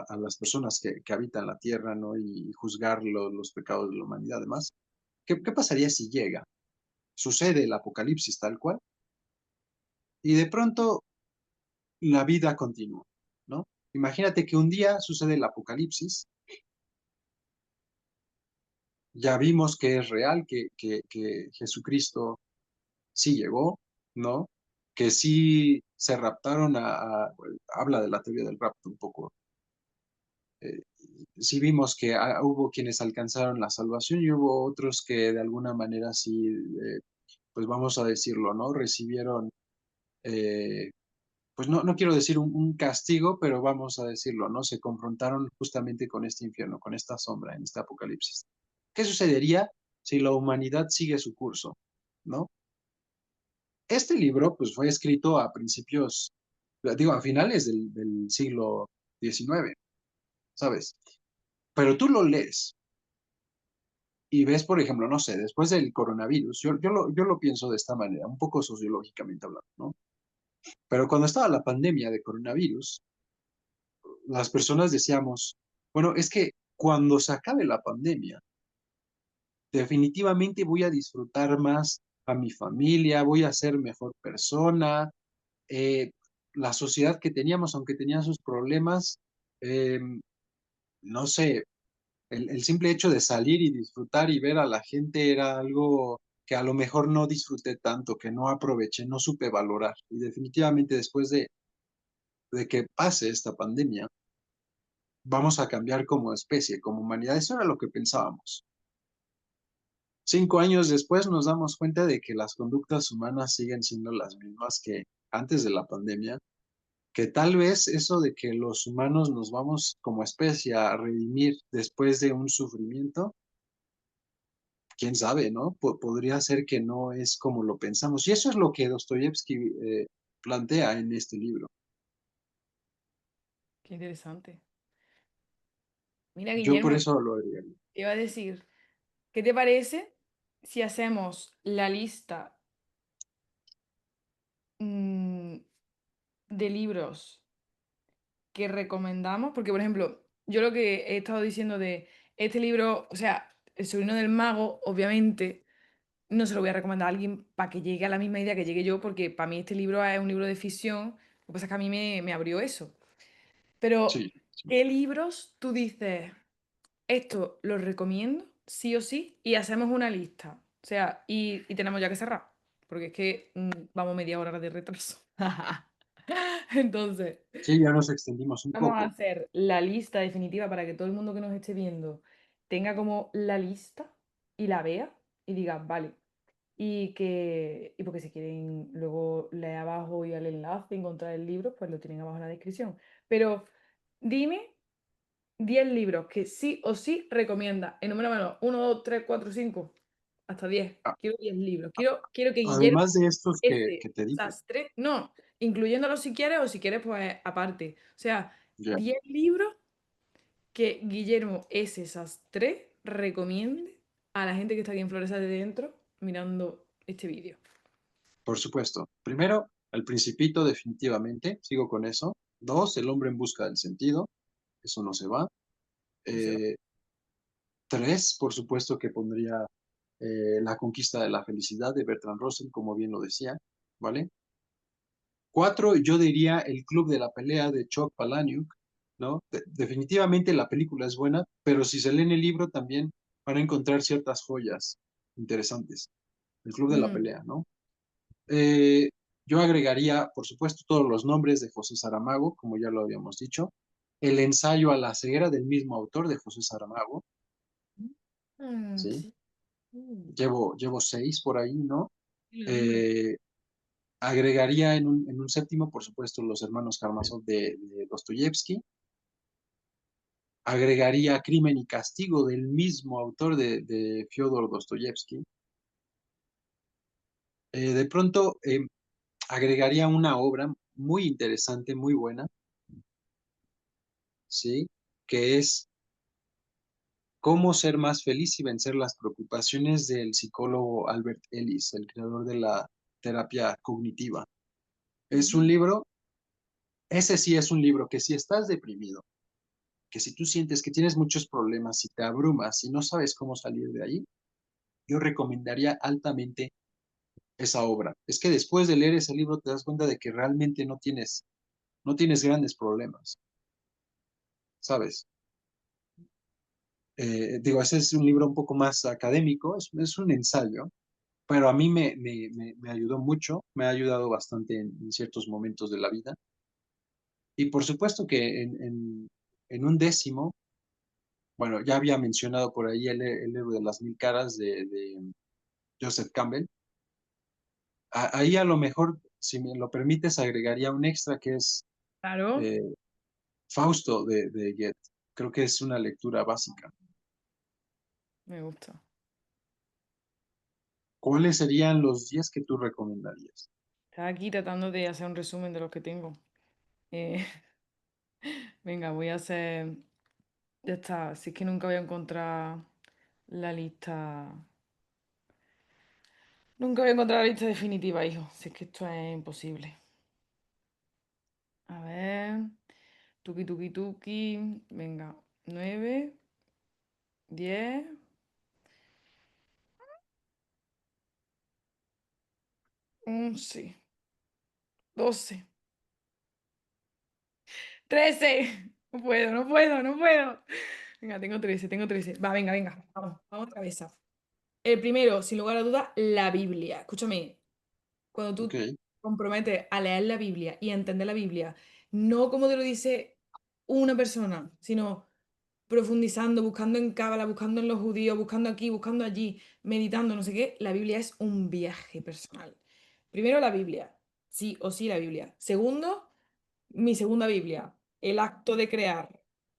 a las personas que habitan la tierra, ¿no? Y juzgar los pecados de la humanidad. Además, ¿qué pasaría si llega? Sucede el apocalipsis tal cual y de pronto la vida continúa, ¿no? Imagínate que un día sucede el apocalipsis, ya vimos que es real, que Jesucristo sí llegó, ¿no? Que sí se raptaron habla de la teoría del rapto un poco. Eh, sí vimos que hubo quienes alcanzaron la salvación y hubo otros que de alguna manera sí, pues vamos a decirlo, ¿no? Recibieron, eh, pues no quiero decir un castigo, pero vamos a decirlo, ¿no? Se confrontaron justamente con este infierno, con esta sombra, en este apocalipsis. ¿Qué sucedería si la humanidad sigue su curso, ¿no? Este libro, pues, fue escrito a principios, digo, a finales del siglo XIX, ¿sabes? Pero tú lo lees y ves, por ejemplo, no sé, después del coronavirus, yo lo pienso de esta manera, un poco sociológicamente hablando, ¿no? Pero cuando estaba la pandemia de coronavirus, las personas decíamos, bueno, es que cuando se acabe la pandemia, definitivamente voy a disfrutar más a mi familia, voy a ser mejor persona, eh, la sociedad que teníamos, aunque tenía sus problemas, eh, no sé, el simple hecho de salir y disfrutar y ver a la gente era algo que a lo mejor no disfruté tanto, que no aproveché, no supe valorar. Y definitivamente después de que pase esta pandemia, vamos a cambiar como especie, como humanidad. Eso era lo que pensábamos. 5 años después nos damos cuenta de que las conductas humanas siguen siendo las mismas que antes de la pandemia, que tal vez eso de que los humanos nos vamos como especie a redimir después de un sufrimiento, quién sabe, ¿no? Podría ser que no es como lo pensamos. Y eso es lo que Dostoyevsky plantea en este libro. Qué interesante. Mira, Yo por Guillermo, eso lo haría. te iba a decir, ¿qué te parece si hacemos la lista mm, de libros que recomendamos? Porque, por ejemplo, yo lo que he estado diciendo de este libro, o sea, El sobrino del mago, obviamente, no se lo voy a recomendar a alguien para que llegue a la misma idea que llegué yo, porque para mí este libro es un libro de ficción, lo que pasa es que a mí me abrió eso. Pero, Sí, sí. ¿qué libros tú dices? Esto lo recomiendo, sí o sí, y hacemos una lista. O sea, y tenemos ya que cerrar, porque es que vamos media hora de retraso. Entonces, Sí, ya nos extendimos un vamos a poco. hacer la lista definitiva para que todo el mundo que nos esté viendo tenga como la lista y la vea y diga, vale. Y porque si quieren luego leer abajo y al enlace, encontrar el libro, pues lo tienen abajo en la descripción. Pero dime 10 libros que sí o sí recomienda. En número menos, 1, 2, 3, 4, 5 hasta 10. A- Quiero 10 libros. Quiero que Guillermo, Además de estos que ese te dije, sastre, no, incluyéndolos si quieres o si quieres, pues aparte. O sea, ya. 10 libros que Guillermo ese sastre recomiende. a la gente que está aquí en Floresa de Dentro mirando este vídeo. Por supuesto. Primero, El Principito, definitivamente, sigo con eso. Dos, El hombre en busca del sentido, eso no se va. No se va. Eh, Tres, por supuesto que pondría La conquista de la felicidad de Bertrand Russell, como bien lo decía, ¿vale? Cuatro, yo diría El club de la pelea de Chuck Palahniuk, ¿no? Definitivamente la película es buena, pero si se leen el libro también van a encontrar ciertas joyas interesantes. El club de la Mm, pelea, ¿no? Eh, yo agregaría, por supuesto, todos los nombres de José Saramago, como ya lo habíamos dicho. El ensayo a la ceguera del mismo autor de José Saramago, ¿sí? sí. Llevo seis por ahí, ¿no? La misma. Eh, agregaría en un séptimo, por supuesto, Los hermanos Karamazov de Dostoyevsky. Agregaría Crimen y Castigo del mismo autor de Fyodor Dostoyevsky. De pronto, agregaría una obra muy interesante, muy buena, ¿sí? Que es Cómo ser más feliz y vencer las preocupaciones del psicólogo Albert Ellis, el creador de la terapia cognitiva. Es un Ujú. libro, ese sí es un libro que si estás deprimido, que si tú sientes que tienes muchos problemas, si te abrumas y no sabes cómo salir de ahí, yo recomendaría altamente esa obra. Es que después de leer ese libro te das cuenta de que realmente no tienes grandes problemas, ¿sabes? Digo, ese es un libro un poco más académico, es un ensayo, pero a mí me ayudó mucho, me ha ayudado bastante en ciertos momentos de la vida. Y por supuesto que en un décimo, bueno, ya había mencionado por ahí el héroe de las mil caras de Joseph Campbell. Ahí a lo mejor, si me lo permites, agregaría un extra que es Claro, eh, Fausto de Goethe. Creo que es una lectura básica. me gusta. ¿Cuáles serían los 10 que tú recomendarías? Estaba aquí tratando de hacer un resumen de los que tengo. Eh, venga, voy a hacer. Ya está. Si es que nunca voy a encontrar la lista. Nunca voy a encontrar la lista definitiva, hijo. Si es que esto es imposible. A ver. Tuki, tuki, tuki. Venga. 9, 10, sí. 12, 13. No puedo, no puedo, no puedo. Venga, tengo 13, tengo 13. Va, venga, venga. Vamos, vamos otra vez. El primero, sin lugar a duda, la Biblia. Escúchame, cuando tú Ok, te comprometes a leer la Biblia y a entender la Biblia, no como te lo dice una persona, sino profundizando, buscando en Cábala, buscando en los judíos, buscando aquí, buscando allí, meditando, no sé qué, la Biblia es un viaje personal. Primero la Biblia, sí o sí la Biblia. Segundo, mi segunda Biblia, el acto de crear.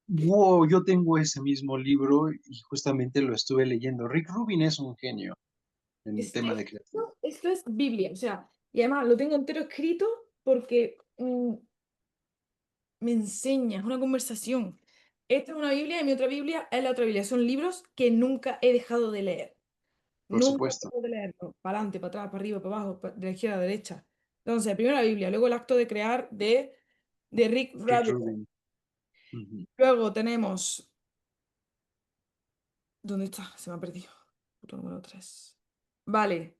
wow, yo tengo ese mismo libro y justamente lo estuve leyendo. Rick Rubin es un genio en tema de creatividad. Esto es Biblia, o sea, y además lo tengo entero escrito porque me enseña, es una conversación. Esta es una Biblia y mi otra Biblia es la otra Biblia. Son libros que nunca he dejado de leer. Por Nunca he supuesto, dejado de leerlo. Para adelante, para atrás, para arriba, para abajo, de la izquierda a la derecha. Entonces, primero la Biblia, luego el acto de crear de Rick Rick Rabin. Rubin. Ujú. Luego tenemos. ¿Dónde está? Se me ha perdido. Punto número 3. Vale.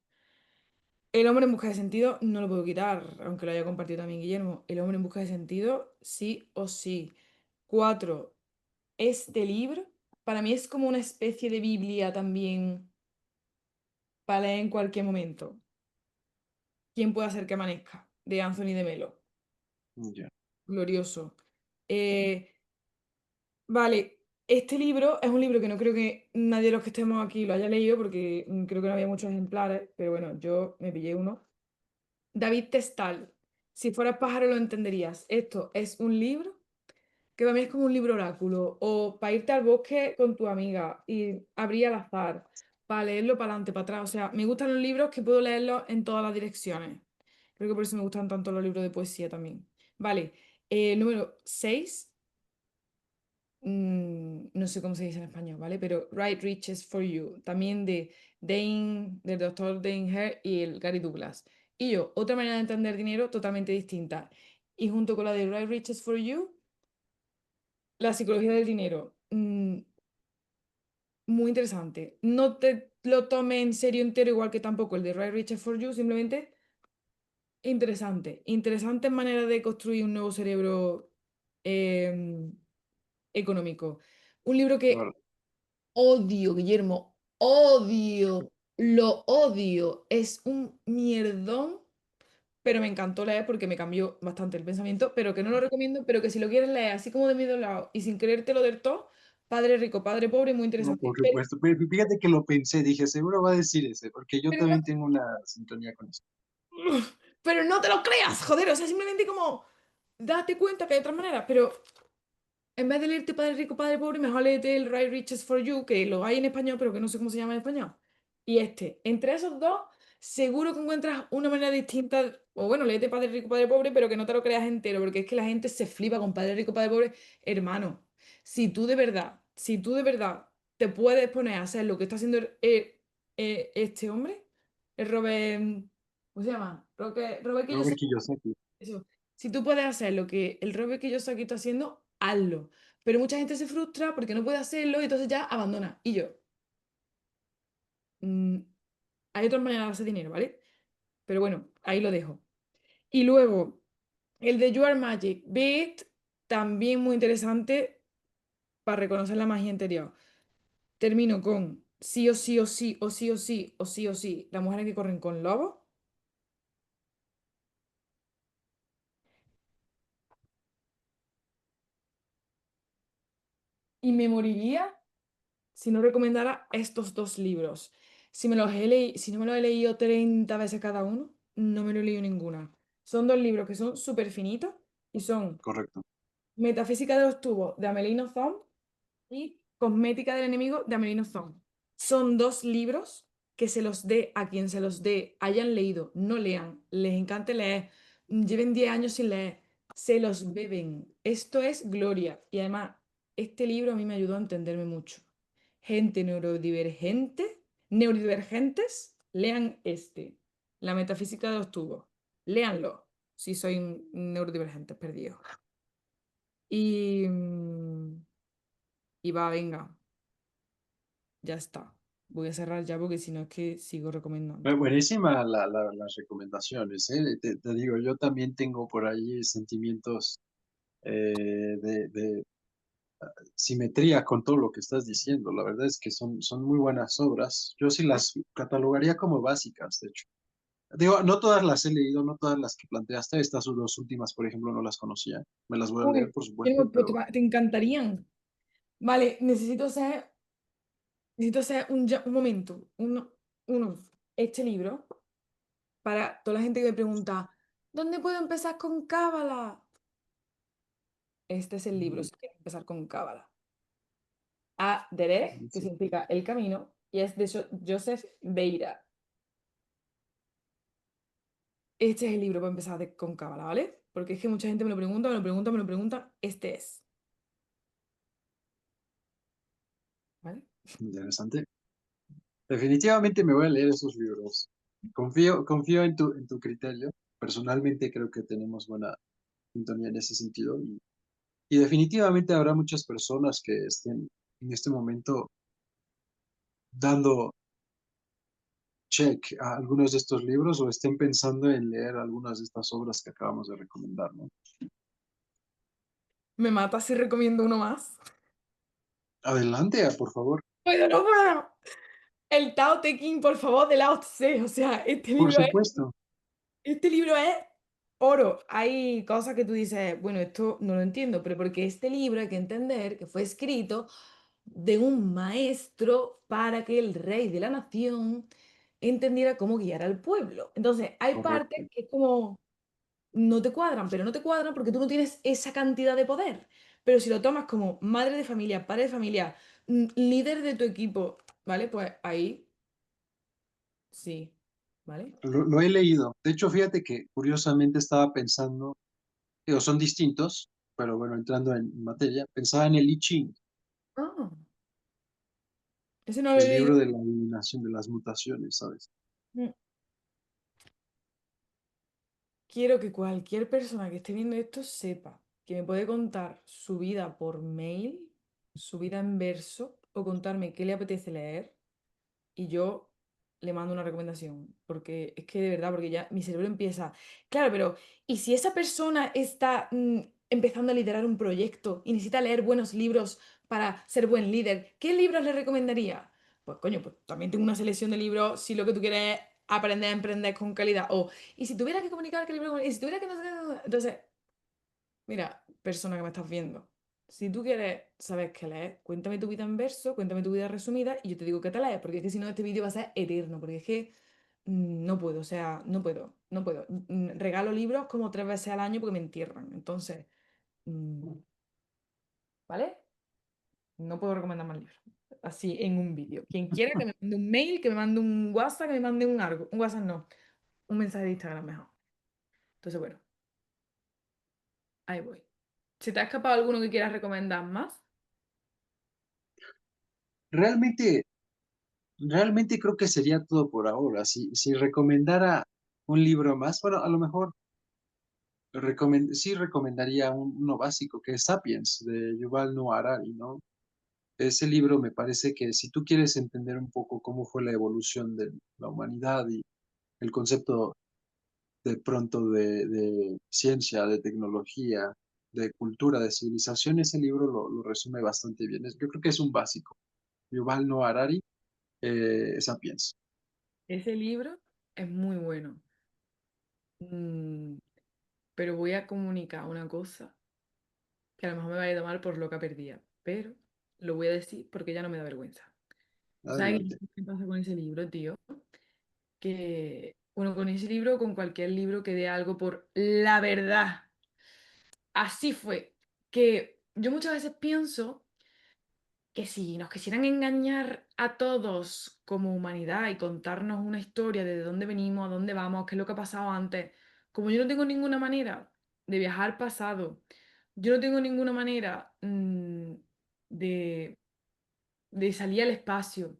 El hombre en busca de sentido no lo puedo quitar, aunque lo haya compartido también Guillermo. El hombre en busca de sentido, sí o sí. 4. Este libro para mí es como una especie de Biblia también para leer en cualquier momento. ¿Quién puede hacer que amanezca? De Anthony de Melo. Ya. Glorioso. Eh, vale, este libro es un libro que no creo que nadie de los que estemos aquí lo haya leído porque creo que no había muchos ejemplares, pero bueno, yo me pillé uno. David Testal. Si fueras pájaro lo entenderías. Esto es un libro que para mí es como un libro oráculo, o para irte al bosque con tu amiga y abrir al azar, para leerlo para adelante, para atrás. O sea, me gustan los libros que puedo leerlos en todas las direcciones. Creo que por eso me gustan tanto los libros de poesía también. Vale, número 6 no sé cómo se dice en español, ¿vale? Pero Right Riches for You, también de del doctor Dane Hare y el Gary Douglas. Y yo, otra manera de entender dinero totalmente distinta. Y junto con la de Right Riches for You, la psicología del dinero. Muy interesante. No te lo tome en serio entero, igual que tampoco el de Right Riches for You, simplemente interesante. Interesante manera de construir un nuevo cerebro em, económico. Un libro que Claro. odio, Guillermo, odio, lo odio. Es un mierdón, pero me encantó leer porque me cambió bastante el pensamiento, pero que no lo recomiendo, pero que si lo quieres leer así como de medio lado y sin creértelo del todo, Padre Rico, Padre Pobre, muy No, interesante. por supuesto. Pero fíjate que lo pensé, dije, seguro va a decir ese, porque yo Pero no, también tengo una sintonía con eso. pero no te lo creas, joder, o sea, simplemente como date cuenta que hay otras maneras, pero en vez de leerte Padre Rico, Padre Pobre, mejor léete el Right Riches for You, que lo hay en español, pero que no sé cómo se llama en español. Y este, entre esos dos, seguro que encuentras una manera distinta, o bueno, léete Padre Rico, Padre Pobre, pero que no te lo creas entero, porque es que la gente se flipa con Padre Rico, Padre Pobre. Hermano, si tú de verdad te puedes poner a hacer lo que está haciendo este hombre, el Robert, ¿cómo se llama? Robert Robert Kiyosaki. Kiyosaki. Eso. Si tú puedes hacer lo que el Robert Kiyosaki está haciendo, hazlo. Pero mucha gente se frustra porque no puede hacerlo y entonces ya abandona. Y yo, mm, hay otras maneras de hacer dinero, ¿vale? Pero bueno, ahí lo dejo. Y luego, el de You Are Magic, Beat, también muy interesante para reconocer la magia interior. Termino con sí o sí o sí o sí o sí o sí o sí, las mujeres que corren con lobos. Y me moriría si no recomendara estos dos libros. Si no me los he leído 30 veces cada uno, no me lo he leído ninguna. Son dos libros que son súper finitos y son Correcto. Metafísica de los tubos de Amelino Zom y Cosmética del enemigo de Amelino Zom. Son dos libros que se los dé a quien se los dé, hayan leído, no lean, les encante leer, lleven 10 años sin leer, se los beben. Esto es gloria. Y además, este libro a mí me ayudó a entenderme mucho. Gente neurodivergentes, lean este, La metafísica de los tubos. Léanlo si soy neurodivergentes perdidos. Y, y va, venga. Ya está. Voy a cerrar ya porque si no es que sigo recomendando. Buenísima las recomendaciones, ¿eh? Te digo, yo también tengo por ahí sentimientos de simetría con todo lo que estás diciendo. La verdad es que son muy buenas obras. Yo sí las catalogaría como básicas, de hecho. Digo, no todas las he leído, no todas las que planteaste. Estas dos últimas, por ejemplo, no las conocía. Me las voy a leer, Uy, por supuesto, pero pero te encantarían. Vale, necesito hacer un momento, este libro, para toda la gente que me pregunta, ¿dónde puedo empezar con Cábala? Este es el libro, mm, si quieres empezar con Cábala. A Derech, que sí, significa el camino, y es de Joseph Beira. Este es el libro para empezar con Cábala, ¿vale? Porque es que mucha gente me lo pregunta, me lo pregunta, me lo pregunta. Este es, ¿vale? interesante. Definitivamente me voy a leer esos libros. Confío en tu criterio. Personalmente creo que tenemos buena sintonía en ese sentido y definitivamente habrá muchas personas que estén en este momento dando check a algunos de estos libros o estén pensando en leer algunas de estas obras que acabamos de recomendar, ¿no? Me mata si recomiendo uno más. Adelante, por favor. Pero no puedo. El Tao Te Ching, por favor, de Lao Tse. O sea, Por supuesto. este libro es oro. Hay cosas que tú dices, bueno, esto no lo entiendo, pero porque este libro hay que entender que fue escrito de un maestro para que el rey de la nación entendiera cómo guiar al pueblo. Entonces, hay Correcto. partes que es como no te cuadran, pero no te cuadran porque tú no tienes esa cantidad de poder. Pero si lo tomas como madre de familia, padre de familia, líder de tu equipo, ¿vale? Pues ahí sí, ¿vale? Lo he leído. De hecho, fíjate que curiosamente estaba pensando, digo, son distintos, pero bueno, entrando en materia, pensaba en el I Ching, Ah, ese no lo he el leído. libro de la eliminación de las mutaciones, ¿sabes? Mm. Quiero que cualquier persona que esté viendo esto sepa que me puede contar su vida por mail, su vida en verso, o contarme qué le apetece leer y yo le mando una recomendación. Porque es que de verdad, porque ya mi cerebro empieza. Claro, pero ¿y si esa persona está empezando a liderar un proyecto y necesita leer buenos libros para ser buen líder? ¿Qué libros le recomendaría? Pues coño, pues también tengo una selección de libros si lo que tú quieres es aprender a emprender con calidad. O, y si tuviera que comunicar, ¿qué libro? Y si tuviera que no sé qué. Entonces, mira, persona que me estás viendo, si tú quieres saber qué leer, cuéntame tu vida en verso, cuéntame tu vida resumida y yo te digo qué te lees, porque es que si no este vídeo va a ser eterno, porque es que no puedo, o sea, no puedo, no puedo. Regalo libros como 3 veces al año porque me entierran, entonces, mm, ¿vale? No puedo recomendar más libros. Así en un vídeo. Quien quiera que me mande un mail, que me mande un WhatsApp, que me mande un algo. Un WhatsApp no, un mensaje de Instagram mejor. Entonces, bueno, ahí voy. ¿Se te ha escapado alguno que quieras recomendar más? Realmente, realmente creo que sería todo por ahora. Si recomendara un libro más, bueno, a lo mejor sí recomendaría uno básico, que es Sapiens, de Yuval Noah Harari, ¿no? Ese libro me parece que si tú quieres entender un poco cómo fue la evolución de la humanidad y el concepto de pronto de ciencia, de tecnología, de cultura, de civilización, ese libro lo resume bastante bien. Yo creo que es un básico. Yuval Noah Harari, Sapiens. Ese libro es muy bueno. Mm, pero voy a comunicar una cosa que a lo mejor me vaya a tomar por loca perdida, pero lo voy a decir porque ya no me da vergüenza. ¿Sabes Adelante. qué pasa con ese libro, tío? Que, bueno, con ese libro, con cualquier libro que dé algo por la verdad. Así fue. Que yo muchas veces pienso que si nos quisieran engañar a todos como humanidad y contarnos una historia de dónde venimos, a dónde vamos, qué es lo que ha pasado antes, como yo no tengo ninguna manera de viajar al pasado, yo no tengo ninguna manera de, de salir al espacio,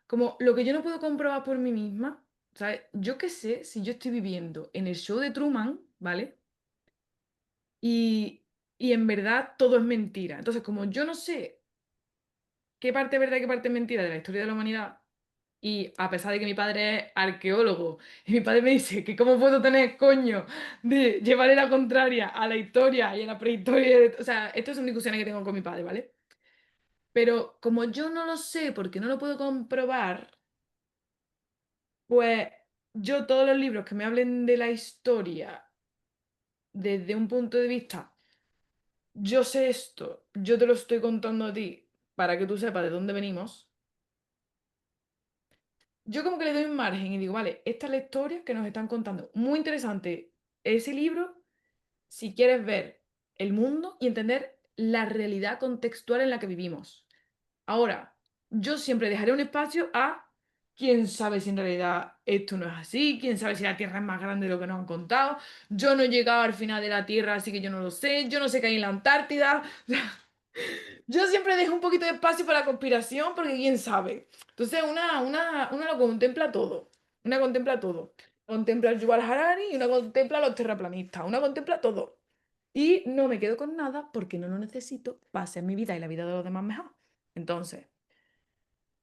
como lo que yo no puedo comprobar por mí misma, ¿sabes? Yo qué sé si yo estoy viviendo en el show de Truman, ¿vale? Y, y en verdad todo es mentira. Entonces, como yo no sé qué parte es verdad y qué parte es mentira de la historia de la humanidad. Y a pesar de que mi padre es arqueólogo, y mi padre me dice que cómo puedo tener coño de llevarle la contraria a la historia y a la prehistoria. O sea, esto son discusiones que tengo con mi padre, ¿vale? Pero como yo no lo sé porque no lo puedo comprobar, pues yo todos los libros que me hablen de la historia desde un punto de vista, yo sé esto, yo te lo estoy contando a ti para que tú sepas de dónde venimos. Yo como que le doy un margen y digo, vale, esta es la historia que nos están contando. Muy interesante ese libro si quieres ver el mundo y entender la realidad contextual en la que vivimos. Ahora, yo siempre dejaré un espacio a quién sabe si en realidad esto no es así, quién sabe si la Tierra es más grande de lo que nos han contado. Yo no he llegado al final de la Tierra, así que yo no lo sé. Yo no sé qué hay en la Antártida. Yo siempre dejo un poquito de espacio para la conspiración porque quién sabe. Entonces una lo contempla todo. Una contempla todo. Contempla el Yuval Harari y una contempla a los terraplanistas. Una contempla todo. Y no me quedo con nada porque no lo necesito para hacer mi vida y la vida de los demás mejor. Entonces,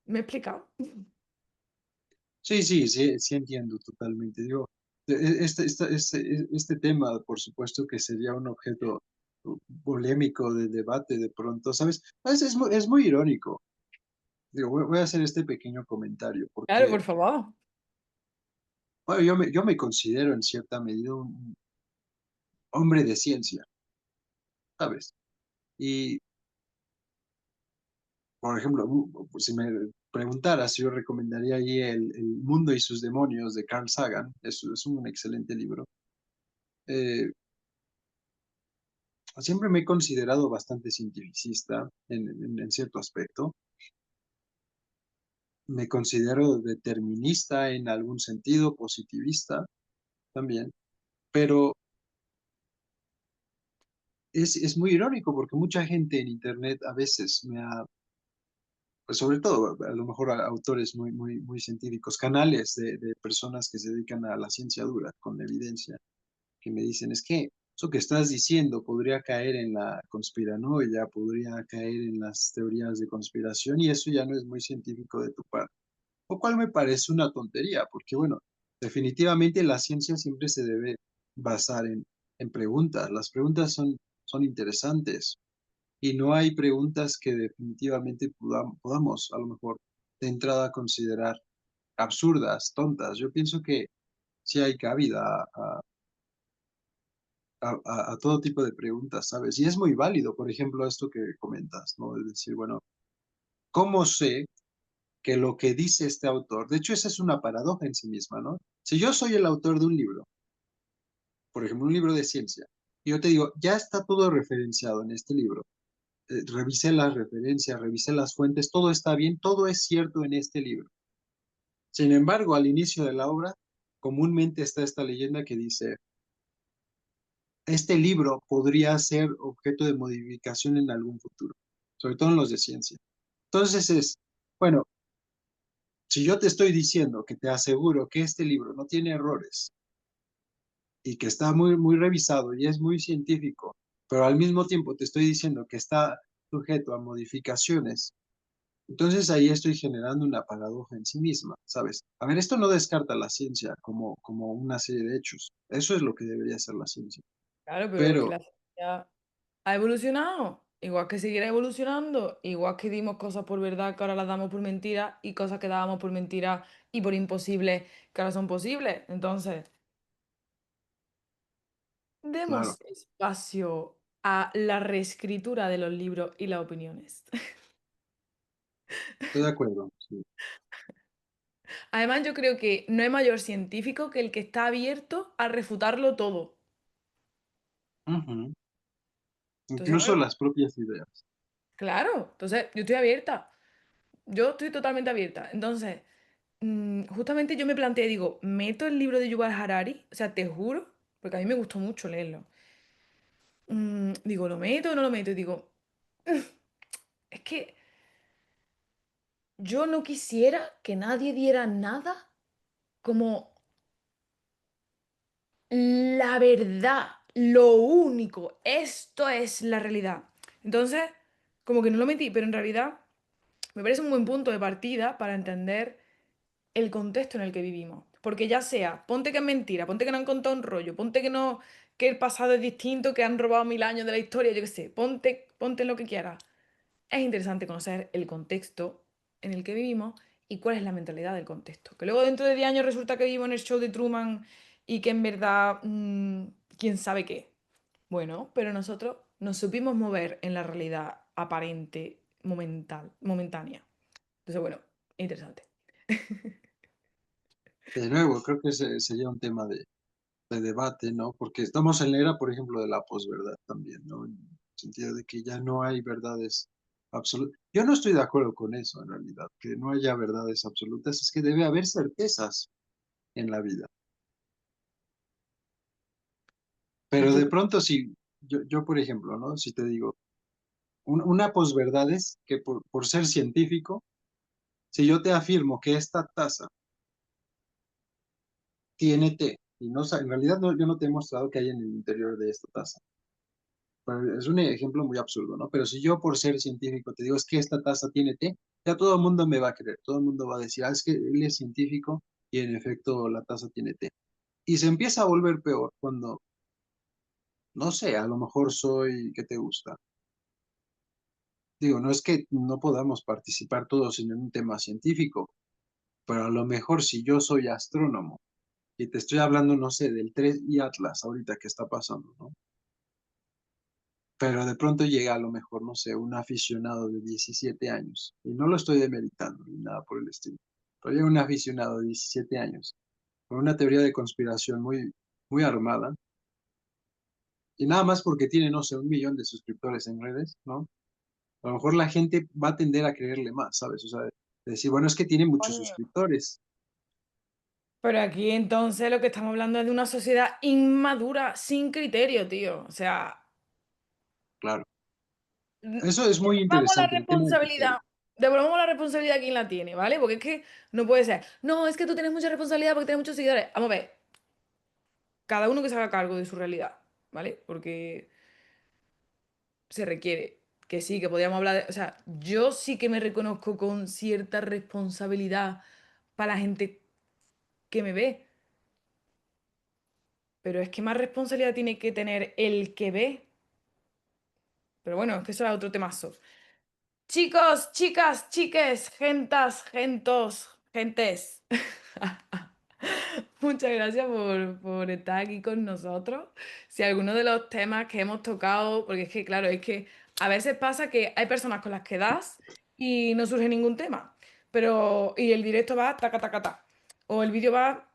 ¿me he explicado? Sí, entiendo totalmente. Digo, este tema, por supuesto que sería un objeto polémico de debate de pronto, ¿sabes? Es muy irónico. Digo, voy a hacer este pequeño comentario Claro, porque, por favor. bueno, yo me considero en cierta medida un hombre de ciencia, ¿sabes? Y, por ejemplo, pues, si me preguntaras, yo recomendaría ahí El mundo y sus demonios de Carl Sagan. Es un excelente libro. Eh, Siempre me he considerado bastante cientificista en cierto aspecto. Me considero determinista en algún sentido, positivista también, pero es muy irónico porque mucha gente en Internet a veces me ha, pues sobre todo, a lo mejor autores muy científicos, canales de personas que se dedican a la ciencia dura, con evidencia, que me dicen, es que eso que estás diciendo podría caer en la conspiranoia, podría caer en las teorías de conspiración y eso ya no es muy científico de tu parte. Lo cual me parece una tontería, porque bueno, definitivamente la ciencia siempre se debe basar en preguntas. Las preguntas son interesantes y no hay preguntas que definitivamente podamos a lo mejor de entrada considerar absurdas, tontas. Yo pienso que sí hay cabida a todo tipo de preguntas, ¿sabes? Y es muy válido, por ejemplo, esto que comentas, ¿no? Es decir, bueno, ¿cómo sé que lo que dice este autor, de hecho, esa es una paradoja en sí misma, ¿no? Si yo soy el autor de un libro, por ejemplo, un libro de ciencia, y yo te digo, ya está todo referenciado en este libro, revisé las referencias, revisé las fuentes, todo está bien, todo es cierto en este libro. Sin embargo, al inicio de la obra, comúnmente está esta leyenda que dice, este libro podría ser objeto de modificación en algún futuro, sobre todo en los de ciencia. Entonces es, bueno, si yo te estoy diciendo que te aseguro que este libro no tiene errores y que está muy revisado y es muy científico, pero al mismo tiempo te estoy diciendo que está sujeto a modificaciones, entonces ahí estoy generando una paradoja en sí misma, ¿sabes? A ver, esto no descarta la ciencia como una serie de hechos. Eso es lo que debería ser la ciencia. Claro, pero que Pero, la ciencia ha evolucionado, igual que seguirá evolucionando, igual que dimos cosas por verdad que ahora las damos por mentira y cosas que dábamos por mentira y por imposible que ahora son posibles. Entonces, claro, demos espacio a la reescritura de los libros y las opiniones. estoy de acuerdo. Sí. Además, yo creo que no hay mayor científico que el que está abierto a refutarlo todo. Ujú. Entonces, Incluso bueno, las propias ideas. claro, entonces yo estoy abierta. Yo estoy totalmente abierta. Entonces, justamente yo me planteé, digo, ¿meto el libro de Yuval Harari? O sea, te juro, porque a mí me gustó mucho leerlo. Digo, ¿lo meto o no lo meto? Y digo, es que yo no quisiera que nadie diera nada como la verdad, lo único, esto es la realidad. Entonces, como que no lo metí, pero en realidad me parece un buen punto de partida para entender el contexto en el que vivimos. Porque ya sea, ponte que es mentira, ponte que no han contado un rollo, ponte que no, que el pasado es distinto, que han robado 1000 años de la historia, yo qué sé, ponte lo que quieras. Es interesante conocer el contexto en el que vivimos y cuál es la mentalidad del contexto. Que luego dentro de 10 años resulta que vivimos en el show de Truman y que en verdad, quién sabe qué. Bueno, pero nosotros nos supimos mover en la realidad aparente, momentánea. Entonces, bueno, interesante. De nuevo, creo que ese sería un tema de debate, ¿no? Porque estamos en la era, por ejemplo, de la posverdad también, ¿no? En el sentido de que ya no hay verdades absolutas. Yo no estoy de acuerdo con eso, en realidad, que no haya verdades absolutas, es que debe haber certezas en la vida. ¿Y Pero tú? de pronto, si yo por ejemplo, ¿no? Si te digo, una posverdad es que por ser científico, si yo te afirmo que esta taza tiene té, y no, en realidad yo no te he mostrado que hay en el interior de esta taza. Pero es un ejemplo muy absurdo, ¿no? Pero si yo por ser científico te digo es que esta taza tiene té, ya todo el mundo me va a creer, todo el mundo va a decir, ah, es que él es científico y en efecto la taza tiene té. Y se empieza a volver peor cuando, no sé, a lo mejor soy, ¿qué te gusta? Digo, no es que no podamos participar todos en un tema científico, pero a lo mejor si yo soy astrónomo y te estoy hablando, no sé, del 3 y Atlas ahorita que está pasando, ¿no? Pero de pronto llega a lo mejor, no sé, un aficionado de 17 años, y no lo estoy demeritando ni nada por el estilo, pero llega un aficionado de 17 años con una teoría de conspiración muy armada, y nada más porque tiene, no sé, 1 millón de suscriptores en redes, ¿no? A lo mejor la gente va a tender a creerle más, ¿sabes? O sea, de decir, bueno, es que tiene muchos Coño. suscriptores. Pero aquí entonces lo que estamos hablando es de una sociedad inmadura, sin criterio, tío. O sea, claro. Mm, Eso es muy Vamos la interesante, el tema responsabilidad. editorial. Devolvamos la responsabilidad a quien la tiene, ¿vale? Porque es que no puede ser. No, es que tú tienes mucha responsabilidad porque tienes muchos seguidores. Vamos a ver, cada uno que se haga cargo de su realidad, ¿vale? Porque se requiere. Que sí, que podríamos hablar de. O sea, yo sí que me reconozco con cierta responsabilidad para la gente que me ve. Pero es que más responsabilidad tiene que tener el que ve. Pero bueno, es que eso es otro temazo. Chicos, chicas, chiques, gentas, gentos, gentes. Muchas gracias por estar aquí con nosotros. Si alguno de los temas que hemos tocado, porque es que, claro, es que a veces pasa que hay personas con las que das y no surge ningún tema, pero y el directo va taca, taca, ta, o el vídeo va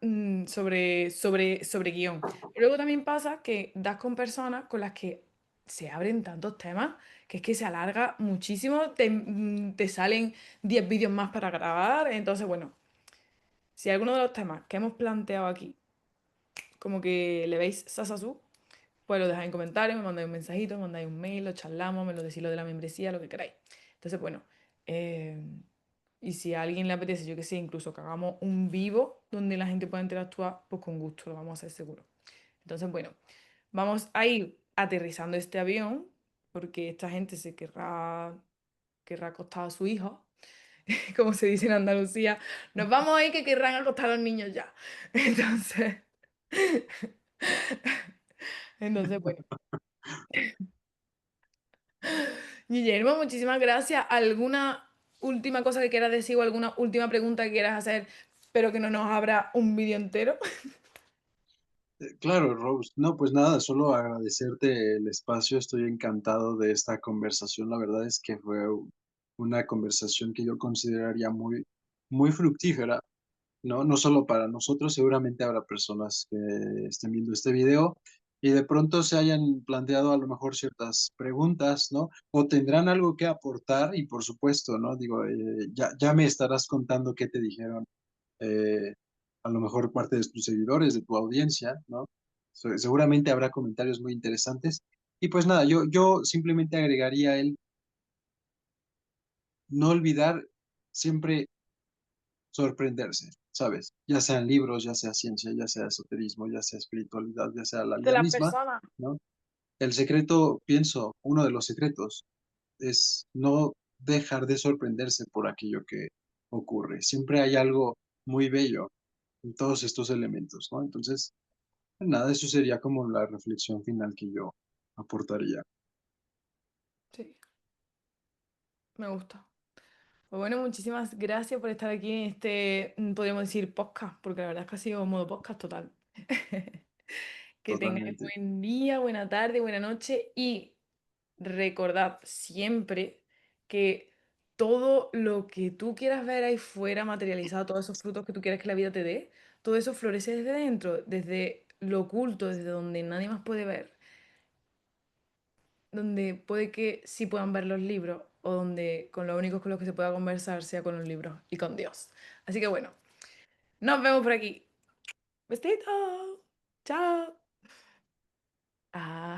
sobre guión. Pero luego también pasa que das con personas con las que se abren tantos temas que es que se alarga muchísimo, te salen 10 vídeos más para grabar, entonces, bueno. Si alguno de los temas que hemos planteado aquí, como que le veis sasasú, pues lo dejáis en comentarios, me mandáis un mensajito, me mandáis un mail, lo charlamos, me lo decís lo de la membresía, lo que queráis. Entonces, bueno, eh, y si a alguien le apetece, yo que sé, incluso que hagamos un vivo donde la gente pueda interactuar, pues con gusto lo vamos a hacer seguro. Entonces, bueno, vamos a ir aterrizando este avión, porque esta gente se querrá acostar a su hijo, como se dice en Andalucía, nos vamos a ir que querrán acostar a los niños ya. Entonces, entonces, bueno. Guillermo, muchísimas gracias. ¿Alguna última cosa que quieras decir o alguna última pregunta que quieras hacer, pero que no nos abra un vídeo entero? Claro, Rose. No, pues nada, solo agradecerte el espacio. Estoy encantado de esta conversación. La verdad es que fue una conversación que yo consideraría muy, muy fructífera, ¿no? No solo para nosotros, seguramente habrá personas que estén viendo este video y de pronto se hayan planteado a lo mejor ciertas preguntas, ¿no? O tendrán algo que aportar y por supuesto, ¿no? Digo, ya me estarás contando qué te dijeron, eh, a lo mejor parte de tus seguidores, de tu audiencia, ¿no? Seguramente habrá comentarios muy interesantes. Y pues nada, yo simplemente agregaría el no olvidar siempre sorprenderse, ¿sabes? Ya sean libros, ya sea ciencia, ya sea esoterismo, ya sea espiritualidad, ya sea la De vida las misma, personas. ¿no? El secreto, pienso, uno de los secretos es no dejar de sorprenderse por aquello que ocurre. Siempre hay algo muy bello en todos estos elementos, ¿no? Entonces, nada, eso sería como la reflexión final que yo aportaría. Sí, me gusta. Pues bueno, muchísimas gracias por estar aquí en este, podríamos decir, podcast, porque la verdad es que ha sido modo podcast total. Que tengáis Totalmente. buen día, buena tarde, buena noche y recordad siempre que todo lo que tú quieras ver ahí fuera materializado, todos esos frutos que tú quieres que la vida te dé, todo eso florece desde dentro, desde lo oculto, desde donde nadie más puede ver, donde puede que sí puedan ver los libros o donde con lo único con los que se pueda conversar sea con los libros y con Dios. Así que bueno, nos vemos por aquí. Besito. Chao. Ah.